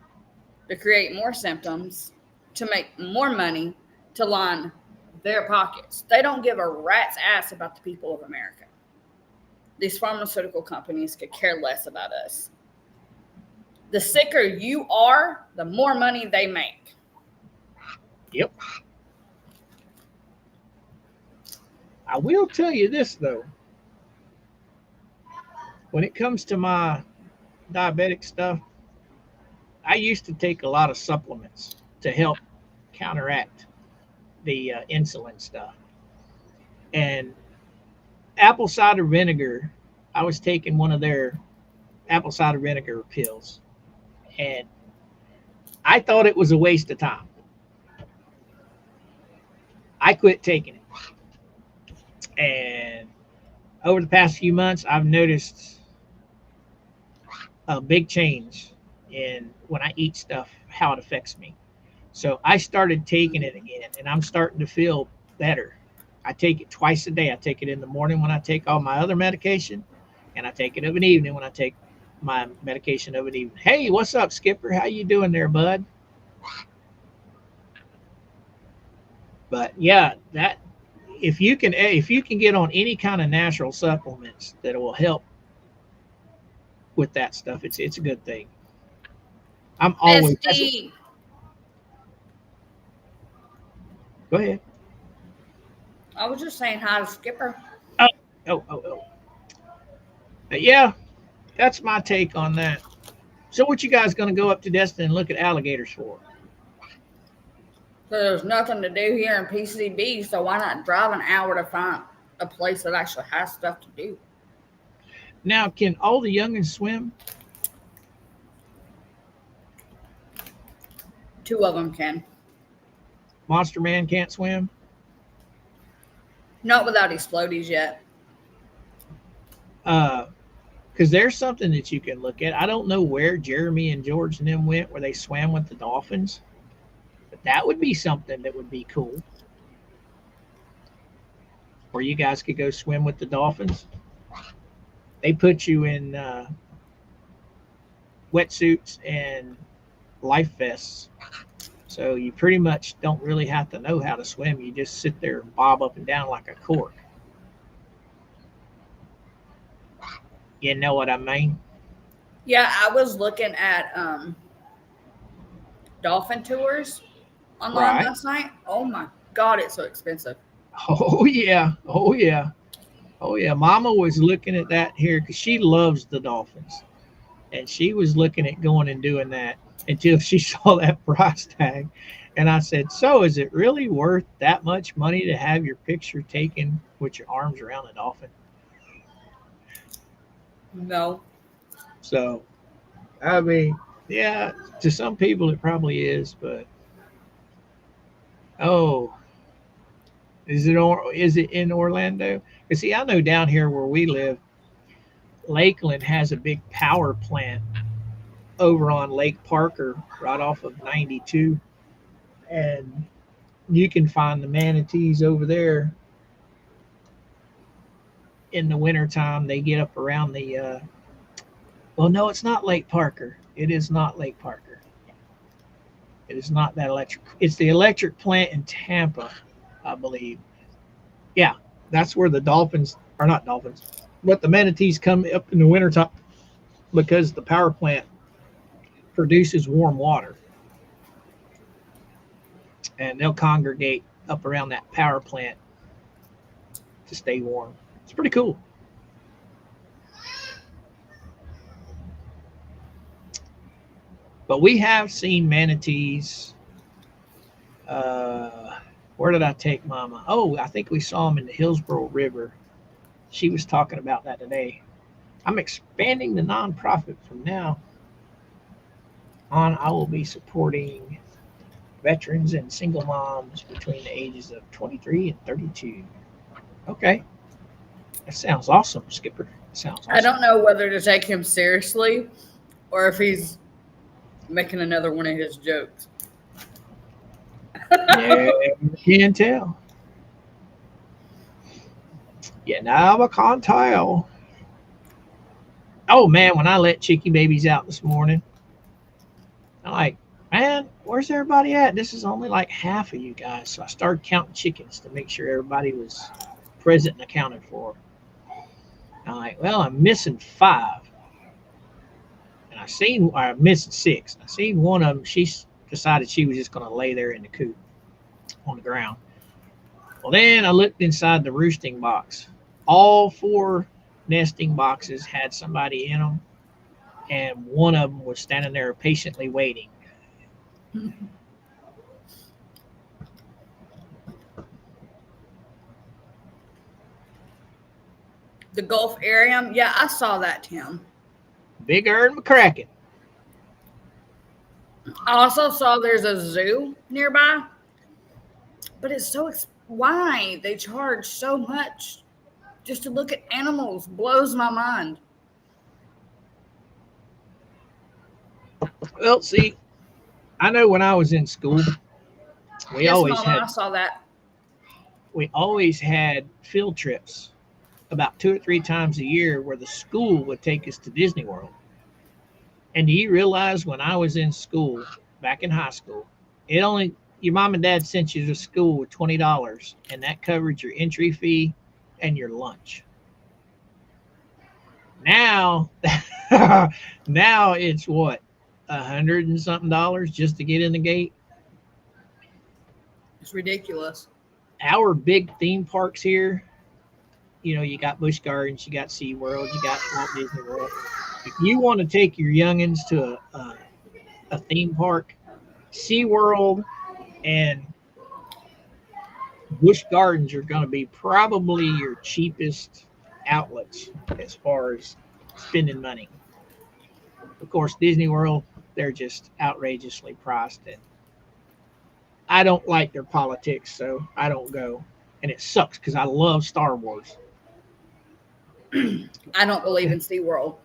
To create more symptoms, to make more money, to line their pockets. They don't give a rat's ass about the people of America. These pharmaceutical companies could care less about us. The sicker you are, the more money they make. Yep. I will tell you this, though. When it comes to my diabetic stuff, I used to take a lot of supplements to help counteract the insulin stuff. And apple cider vinegar, I was taking one of their apple cider vinegar pills, and I thought it was a waste of time. I quit taking it. And over the past few months, I've noticed a big change in when I eat stuff, how it affects me. So I started taking it again, and I'm starting to feel better. I take it twice a day. I take it in the morning when I take all my other medication, and I take it of an evening when I take my medication of an evening. Hey, what's up, Skipper? How you doing there, bud? But yeah, that if you can get on any kind of natural supplements that will help with that stuff, it's a good thing. I'm always SD. Go ahead. I was just saying hi to Skipper. Oh. But yeah, that's my take on that. So what you guys going to go up to Destin and look at alligators for? So there's nothing to do here in PCB, so why not drive an hour to find a place that actually has stuff to do? Now, can all the youngins swim? 2 of them can. Monster Man can't swim? Not without his floaties yet. Because there's something that you can look at. I don't know where Jeremy and George and them went, where they swam with the dolphins. But that would be something that would be cool. Or you guys could go swim with the dolphins. They put you in wetsuits and life vests. So you pretty much don't really have to know how to swim. You just sit there and bob up and down like a cork. You know what I mean? Yeah, I was looking at dolphin tours online last night. Oh my God, it's so expensive. Oh yeah. Mama was looking at that here because she loves the dolphins. And she was looking at going and doing that until she saw that price tag. And I said, so is it really worth that much money to have your picture taken with your arms around a dolphin? No. So, I mean, yeah, to some people it probably is, but is it in Orlando? Because see, I know down here where we live, Lakeland has a big power plant over on Lake Parker, right off of 92, and you can find the manatees over there. In the wintertime, they get up around the well, no, it's not Lake Parker. It is not Lake Parker. It is not that electric. It's the electric plant in Tampa, I believe. Yeah, that's where the dolphins are, not dolphins, but the manatees come up in the wintertime because the power plant produces warm water. And they'll congregate up around that power plant to stay warm. It's pretty cool. But we have seen manatees. Where did I take Mama? Oh, I think we saw them in the Hillsborough River. She was talking about that today. I'm expanding the nonprofit from now on. I will be supporting veterans and single moms between the ages of 23 and 32. Okay. That sounds awesome, Skipper. Sounds awesome. I don't know whether to take him seriously or if he's making another one of his jokes. Yeah, you can tell. Yeah, now I can't tell. Oh man, when I let chickie babies out this morning, I'm like, man, where's everybody at? This is only like half of you guys. So I started counting chickens to make sure everybody was present and accounted for. I'm like, well, I'm missing 5. And I'm missing 6. I seen one of them. She decided she was just going to lay there in the coop on the ground. Well, then I looked inside the roosting box. All 4 nesting boxes had somebody in them, and one of them was standing there patiently waiting. The Gulf area, yeah, I saw that, Tim. Bigger than McCracken. I also saw there's a zoo nearby, but it's so why they charge so much just to look at animals blows my mind. Well, see, I know when I was in school, we always had field trips about 2 or 3 times a year where the school would take us to Disney World. And do you realize when I was in school, back in high school, your mom and dad sent you to school with $20, and that covered your entry fee and your lunch. Now, now it's what, $100 and something just to get in the gate? It's ridiculous. Our big theme parks here, you got Busch Gardens, you got SeaWorld, you got Walt Disney World. If you want to take your youngins to a theme park, SeaWorld and Busch Gardens are going to be probably your cheapest outlets as far as spending money. Of course, Disney World, they're just outrageously priced, and I don't like their politics, so I don't go. And it sucks because I love Star Wars. I don't believe in SeaWorld.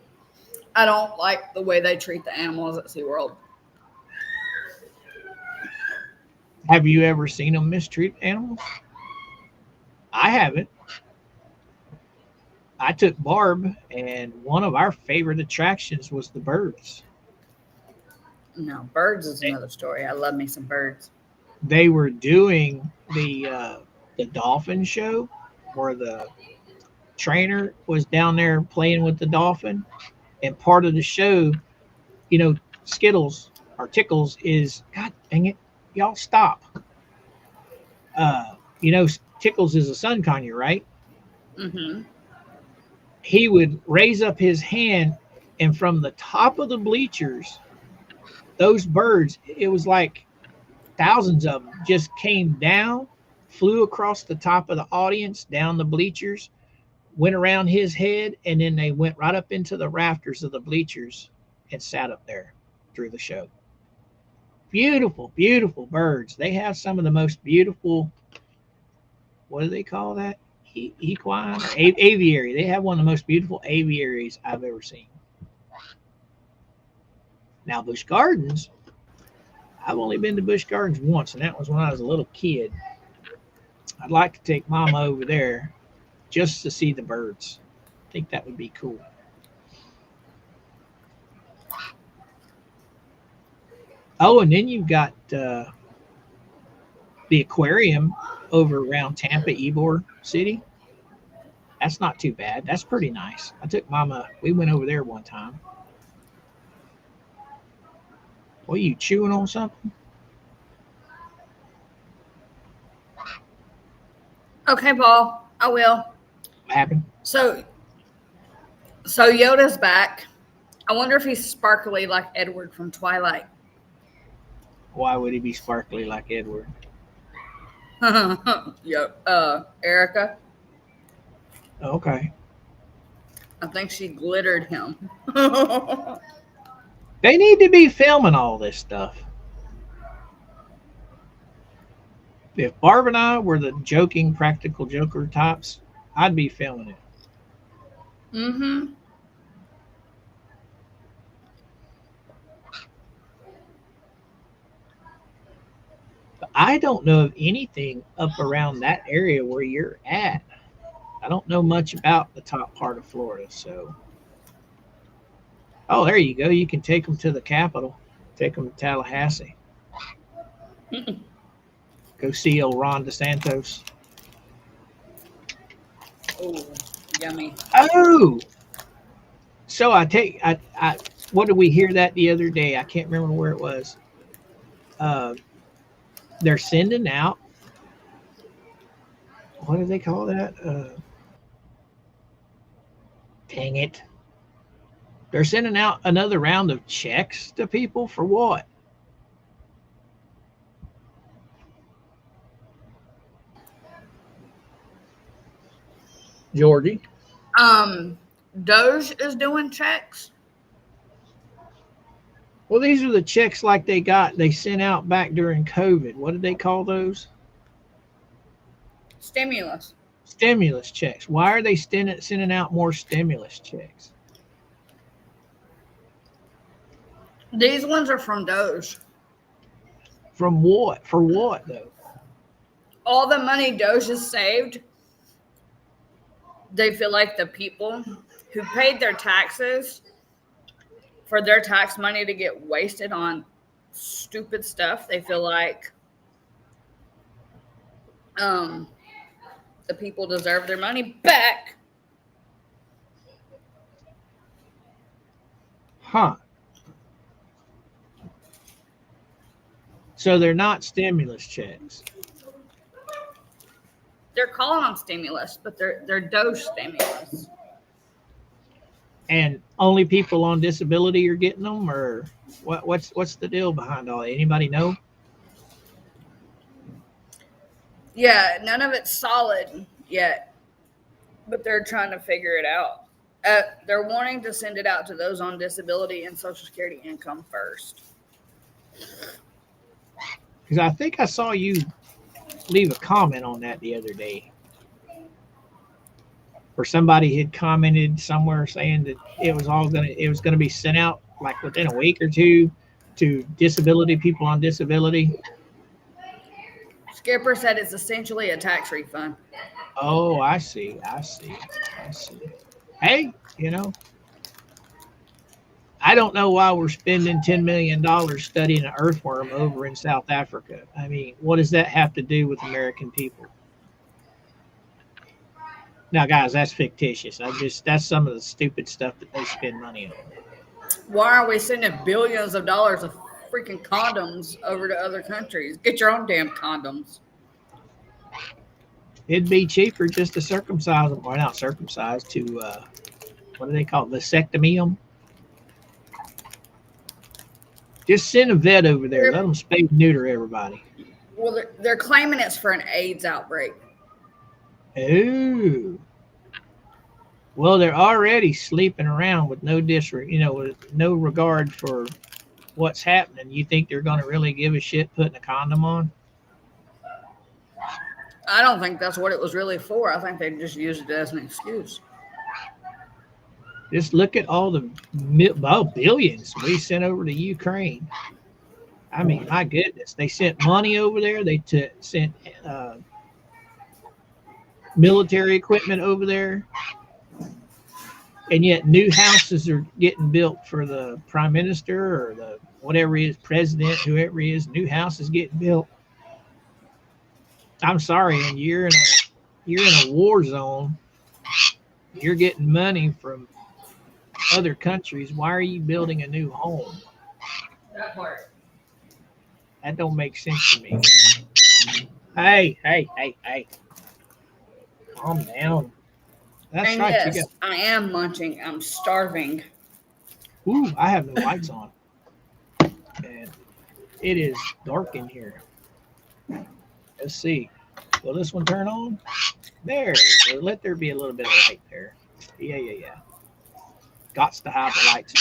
I don't like the way they treat the animals at SeaWorld. Have you ever seen them mistreat animals? I haven't. I took Barb, and one of our favorite attractions was the birds. No, birds is another story. I love me some birds. They were doing the dolphin show where the trainer was down there playing with the dolphin, and part of the show, Skittles or Tickles is, God dang it, y'all stop. Tickles is a sun conure, right? Mm-hmm. He would raise up his hand, and from the top of the bleachers, those birds, it was like thousands of them, just came down, flew across the top of the audience, down the bleachers, went around his head, and then they went right up into the rafters of the bleachers and sat up there through the show. Beautiful, beautiful birds. They have some of the most beautiful, what do they call that? Equine? Aviary. They have one of the most beautiful aviaries I've ever seen. Now, Busch Gardens, I've only been to Busch Gardens once, and that was when I was a little kid. I'd like to take Mama over there just to see the birds. I think that would be cool. Oh, and then you've got the aquarium over around Tampa, Ybor City. That's not too bad. That's pretty nice. I took Mama, we went over there one time. What, are you chewing on something? Okay, Paul, I will. What happened? So Yoda's back. I wonder if he's sparkly like Edward from Twilight. Why would he be sparkly like Edward? Erica. Okay. I think she glittered him. They need to be filming all this stuff. If Barb and I were the joking practical joker types, I'd be filming it. Mm-hmm. But I don't know of anything up around that area where you're at. I don't know much about the top part of Florida, so. Oh, there you go. You can take them to the Capitol. Take them to Tallahassee. Go see old Ron DeSantos. Oh, yummy. Oh! So what did we hear that the other day? I can't remember where it was. They're sending out, what do they call that? Dang it. They're sending out another round of checks to people for what? Georgie? Doge is doing checks. Well, these are the checks like they sent out back during COVID. What did they call those? Stimulus. Stimulus checks. Why are they sending out more stimulus checks? These ones are from Doge. From what? For what, though? All the money Doge has saved, they feel like the people who paid their taxes for their tax money to get wasted on stupid stuff, they feel like the people deserve their money back. Huh. So they're not stimulus checks. they're calling them stimulus, but they're dose stimulus. And only people on disability are getting them, or what's the deal behind all that? Anybody know? Yeah, none of it's solid yet, but they're trying to figure it out. They're wanting to send it out to those on disability and Social Security income first. Because I think I saw you leave a comment on that the other day, or somebody had commented somewhere saying that it was gonna be sent out like within a week or two to disability people on disability. Skipper said it's essentially a tax refund. Oh, I see. Hey, I don't know why we're spending $10 million studying an earthworm over in South Africa. I mean, what does that have to do with American people? Now, guys, that's fictitious. That's some of the stupid stuff that they spend money on. Why are we sending billions of dollars of freaking condoms over to other countries? Get your own damn condoms. It'd be cheaper just to circumcise them, or not circumcise, to, what do they call it, vasectomy them? Just send a vet over there. Let them spay and neuter everybody. Well, they're claiming it's for an AIDS outbreak. Ooh. Well, they're already sleeping around with no with no regard for what's happening. You think they're going to really give a shit putting a condom on? I don't think that's what it was really for. I think they just used it as an excuse. Just look at all the billions we sent over to Ukraine. I mean, my goodness, they sent money over there. They sent military equipment over there. And yet new houses are getting built for the prime minister or the whatever he is, president, whoever he is. New houses getting built. I'm sorry, and you're in a war zone. You're getting money from other countries. Why are you building a new home? That part. That don't make sense to me. Hey. Calm down. That's and right. Yes, I am munching. I'm starving. Ooh, I have no lights on. And it is dark in here. Let's see. Will this one turn on? There. Let there be a little bit of light there. Yeah. Gots to have the lights.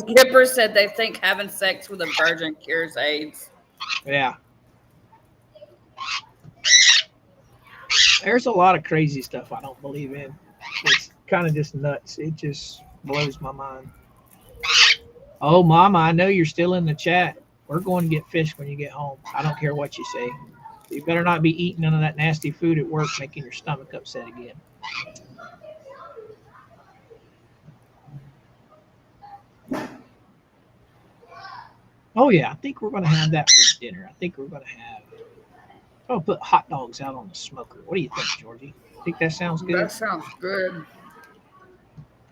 Skipper said they think having sex with a virgin cures AIDS. Yeah. There's a lot of crazy stuff I don't believe in. It's kind of just nuts. It just blows my mind. Oh, Mama, I know you're still in the chat. We're going to get fish when you get home. I don't care what you say. You better not be eating none of that nasty food at work, making your stomach upset again. Oh, yeah, I think we're going to have that for dinner. I think we're going to have... I'll put hot dogs out on the smoker. What do you think, Georgie? Think that sounds good? That sounds good.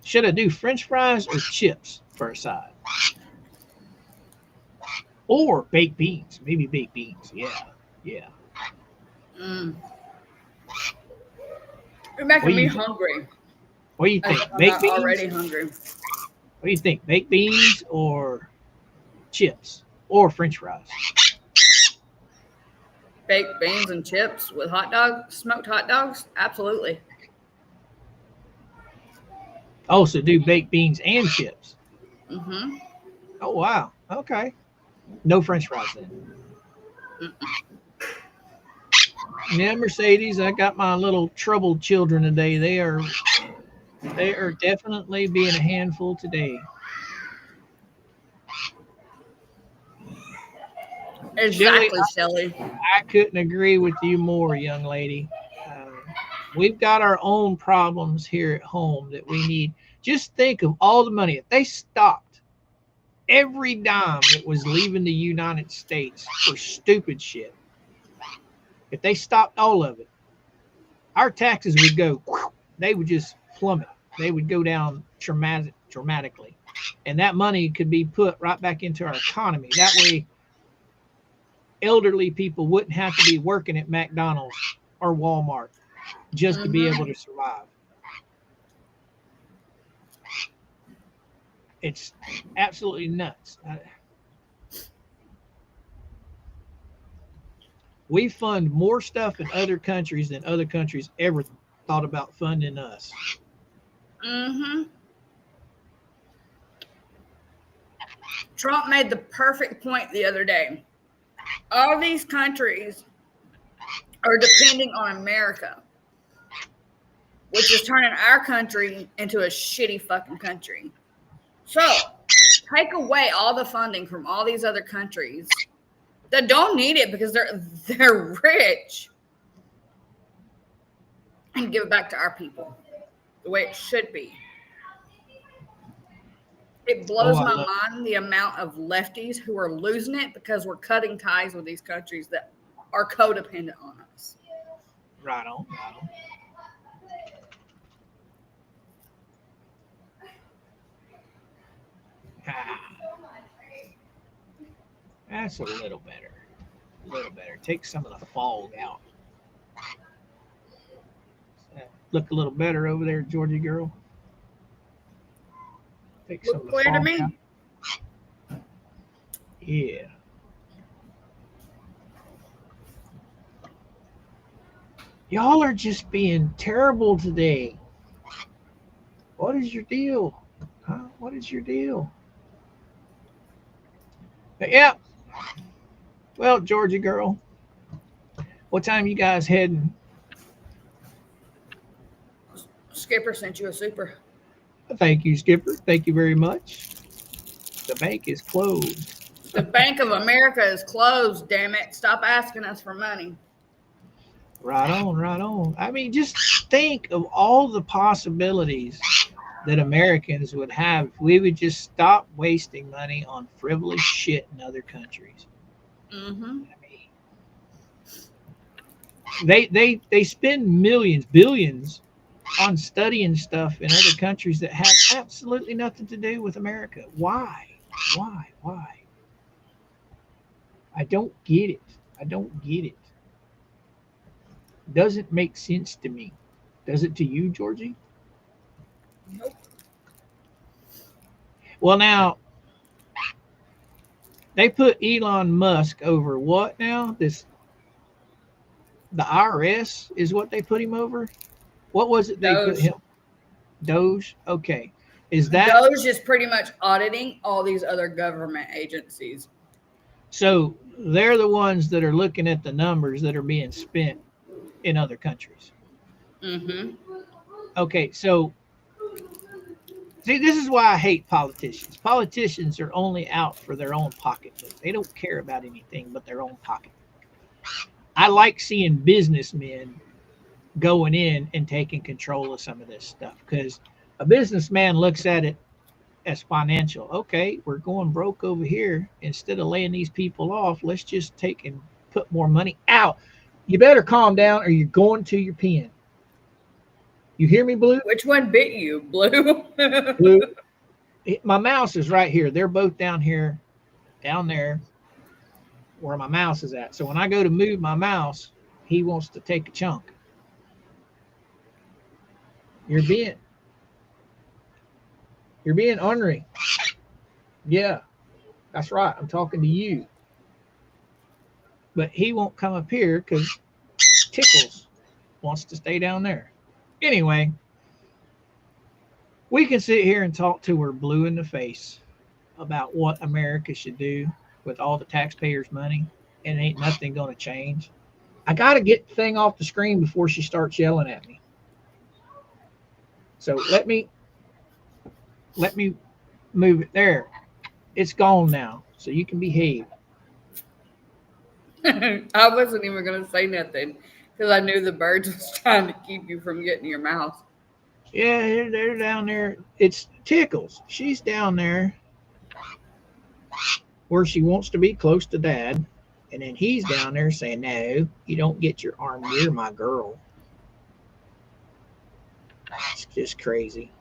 Should I do French fries or chips for a side? Or baked beans. Maybe baked beans. Yeah. You're making me hungry. What do you think? I'm Baked beans? already hungry. What do you think? Baked beans or chips or French fries? Baked beans and chips with hot dogs, smoked hot dogs? Absolutely. Oh, so do baked beans and chips? Mm-hmm. Oh, wow. Okay. No French fries then. Yeah, Mercedes, I got my little troubled children today. They are definitely being a handful today. Exactly, Shelly. I couldn't agree with you more, young lady. We've got our own problems here at home that we need. Just think of all the money. If they stopped every dime that was leaving the United States for stupid shit, if they stopped all of it, our taxes would go, they would just plummet. They would go down dramatically. And that money could be put right back into our economy. That way, elderly people wouldn't have to be working at McDonald's or Walmart just to be able to survive. It's absolutely nuts. We fund more stuff in other countries than other countries ever thought about funding us. Mm-hmm. Trump made the perfect point the other day. All these countries are depending on America, which is turning our country into a shitty fucking country. So, take away all the funding from all these other countries that don't need it because they're rich, and give it back to our people the way it should be. It blows my mind the amount of lefties who are losing it because we're cutting ties with these countries that are codependent on us. Right on, right on. That's a little better. A little better. Take some of the fog out. Look a little better over there, Georgie girl. Take some of the Clear to fog me. out. Yeah. Y'all are just being terrible today. What is your deal? Huh? What is your deal? But yeah. Well, Georgie girl, what time you guys heading? Skipper sent you a super. Thank you, Skipper. Thank you very much. The bank is closed. The Bank of America is closed, damn it. Stop asking us for money. Right on, right on. I mean, just think of all the possibilities that Americans would have if we would just stop wasting money on frivolous shit in other countries. Mm-hmm. I mean, they spend millions, billions on studying stuff in other countries that have absolutely nothing to do with America. Why? Why? I don't get it. I don't get it. Doesn't make sense to me. Does it to you, Georgie? Nope. Well, now they put Elon Musk over what now? The IRS is what they put him over. What was it they put him? Doge. Okay. Is that Doge is pretty much auditing all these other government agencies. So they're the ones that are looking at the numbers that are being spent in other countries. Mm-hmm. Okay, so see, this is why I hate politicians. Politicians are only out for their own pocketbook. They don't care about anything but their own pocketbook. I like seeing businessmen going in and taking control of some of this stuff because a businessman looks at it as financial. Okay, we're going broke over here. Instead of laying these people off, let's just take and put more money out. You better calm down or you're going to your pen. You hear me, Blue? Which one bit you, Blue? Blue. My mouse is right here. They're both down here, down there, where my mouse is at. So when I go to move my mouse, he wants to take a chunk. You're being ornery. Yeah, that's right. I'm talking to you. But he won't come up here because Tickles wants to stay down there. Anyway, we can sit here and talk to her blue in the face about what America should do with all the taxpayers' money, and ain't nothing going to change. I got to get the thing off the screen before she starts yelling at me. So let me move it there. It's gone now, so you can behave. I wasn't even going to say nothing because I knew the birds was trying to keep you from getting your mouth. Yeah, they're down there. It's Tickles. She's down there where she wants to be close to Dad. And then he's down there saying, no, you don't get your arm near my girl. It's just crazy.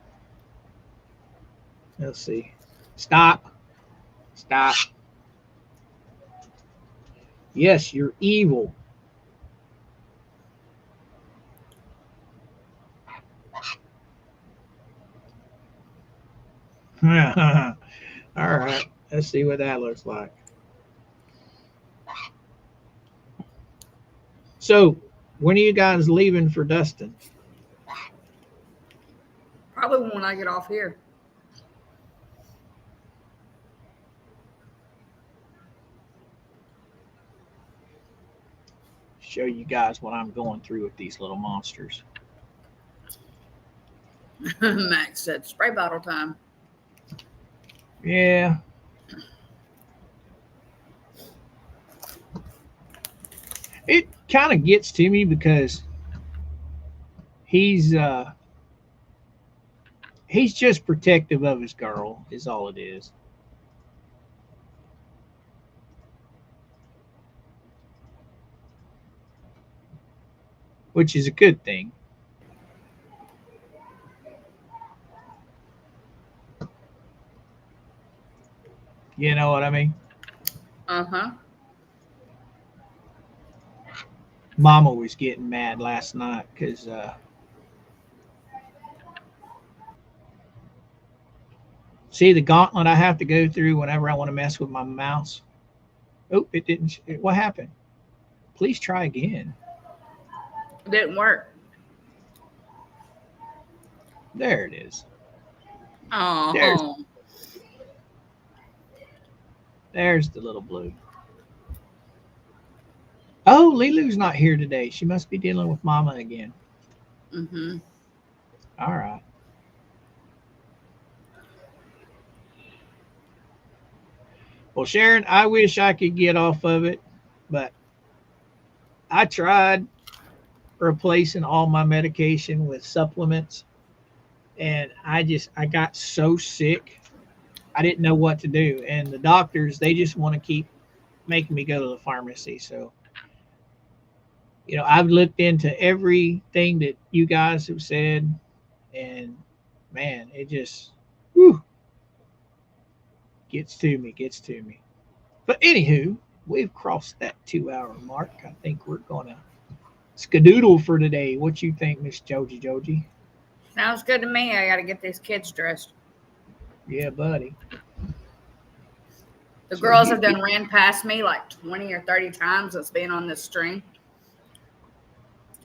Let's see. Stop. Yes, you're evil. All right. Let's see what that looks like. So, when are you guys leaving for Dustin? Probably when I get off here. Show you guys what I'm going through with these little monsters. Max said spray bottle time. Yeah. It kind of gets to me because he's just protective of his girl is all it is. Which is a good thing. You know what I mean? Uh-huh. Mama was getting mad last night because see the gauntlet I have to go through whenever I want to mess with my mouse. Oh, it didn't. What happened? Please try again. It didn't work. There it is. Oh. There's the little blue. Oh, Lilu's not here today. She must be dealing with Mama again. Mm-hmm. All right. Well, Sharon, I wish I could get off of it, but I tried replacing all my medication with supplements, and I got so sick, I didn't know what to do. And the doctors, they just want to keep making me go to the pharmacy. So, I've looked into everything that you guys have said, and man, it just gets to me. But anywho, we've crossed that 2-hour mark. I think we're gonna skadoodle for today. What you think, Miss Georgie? Sounds good to me. I gotta get these kids dressed. Yeah, buddy. The girls have done ran past me like 20 or 30 times since being on this string.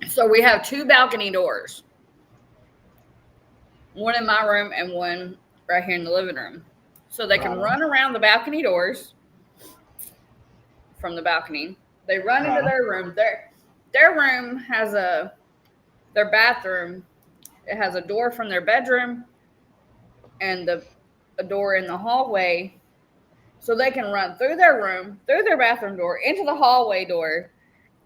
So we have 2 balcony doors. One in my room and one right here in the living room. So they can run around the balcony doors from the balcony. They run into their room. Their room has their bathroom. It has a door from their bedroom and a door in the hallway. So they can run through their room, through their bathroom door, into the hallway door,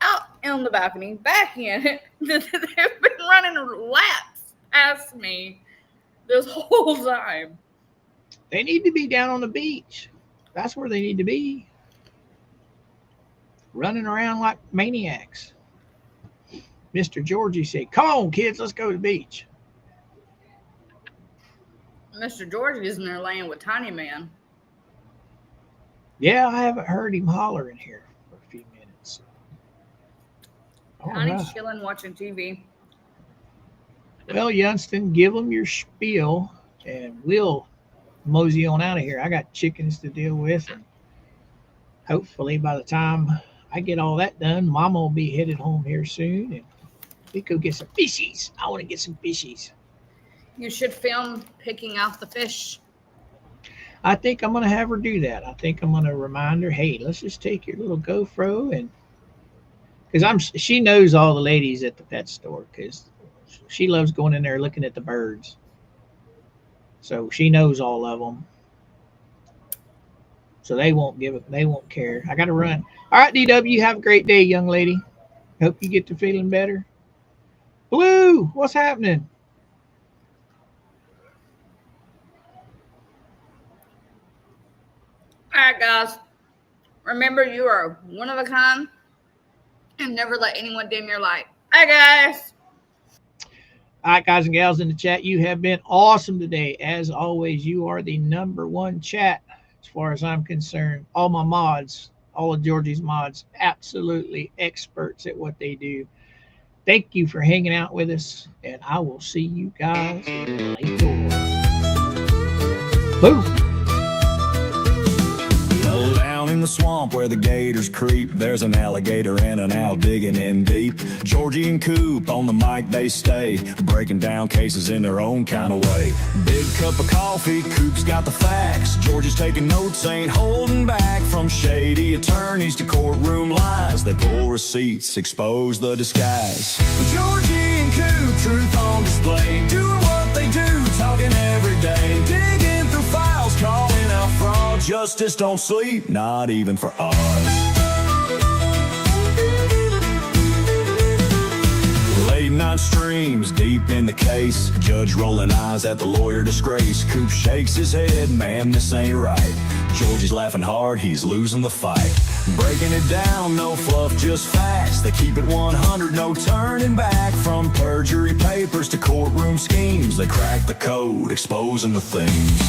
out on the balcony, back in. They've been running laps past me this whole time. They need to be down on the beach. That's where they need to be. Running around like maniacs. Mr. Georgie said, "Come on, kids, let's go to the beach." Mr. Georgie is in there laying with Tiny Man. Yeah, I haven't heard him holler in here for a few minutes. Tiny's chilling, watching TV. Well, Yunston, give them your spiel, and we'll mosey on out of here. I got chickens to deal with, and hopefully by the time I get all that done, Mama will be headed home here soon, and we could get some fishies. I want to get some fishies. You should film picking out the fish. I think I'm going to have her do that. I think I'm going to remind her, hey, let's just take your little GoPro, and because she knows all the ladies at the pet store because she loves going in there looking at the birds. So she knows all of them. So they won't care. I got to run. All right, DW, have a great day, young lady. Hope you get to feeling better. Blue, what's happening? All right, guys. Remember, you are one of a kind and never let anyone dim your light. Bye, guys. All right, guys and gals in the chat, you have been awesome today. As always, you are the #1 chat as far as I'm concerned. All my mods, all of Georgie's mods, absolutely experts at what they do. Thank you for hanging out with us, and I will see you guys later. Move. Low down in the swamp where the gators creep, there's an alligator and an owl digging in deep. Georgie and Coop on the mic they stay, breaking down cases in their own kind of way. Big cup of coffee, Coop's got the facts. Georgie's taking notes, ain't holding back. From shady attorneys to courtroom lies, they pull receipts, expose the disguise. Georgie and Coop, truth on display, doing what they do, talking every day, digging through files, calling out fraud. Justice don't sleep, not even for us. Late night streams deep in the case, judge rolling eyes at the lawyer disgrace. Coop shakes his head, man, this ain't right. Georgie's laughing hard, he's losing the fight. Breaking it down, no fluff, just facts. They keep it 100, no turning back. From perjury papers to courtroom schemes, they crack the code, exposing the things.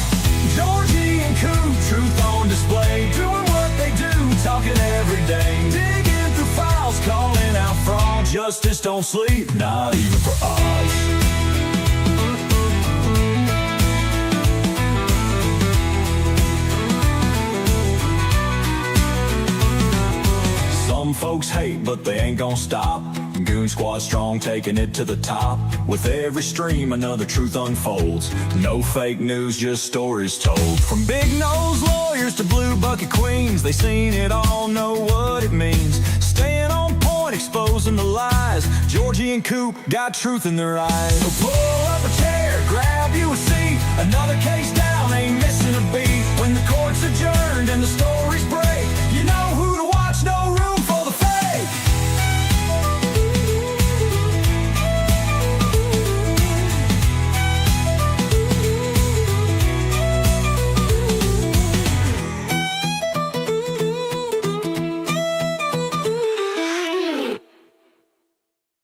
Georgie and Coop, truth on display, doing what they do, talking every day, digging through files, calling out fraud. Justice don't sleep, not even for us. Some folks hate, but they ain't gonna stop. Goon Squad strong, taking it to the top. With every stream, another truth unfolds. No fake news, just stories told. From big nose lawyers to blue bucket queens, they seen it all, know what it means. Staying on point, exposing the lies. Georgie and Coop got truth in their eyes. So pull up a chair, grab you a seat. Another case down, ain't missing a beat. When the court's adjourned and the story's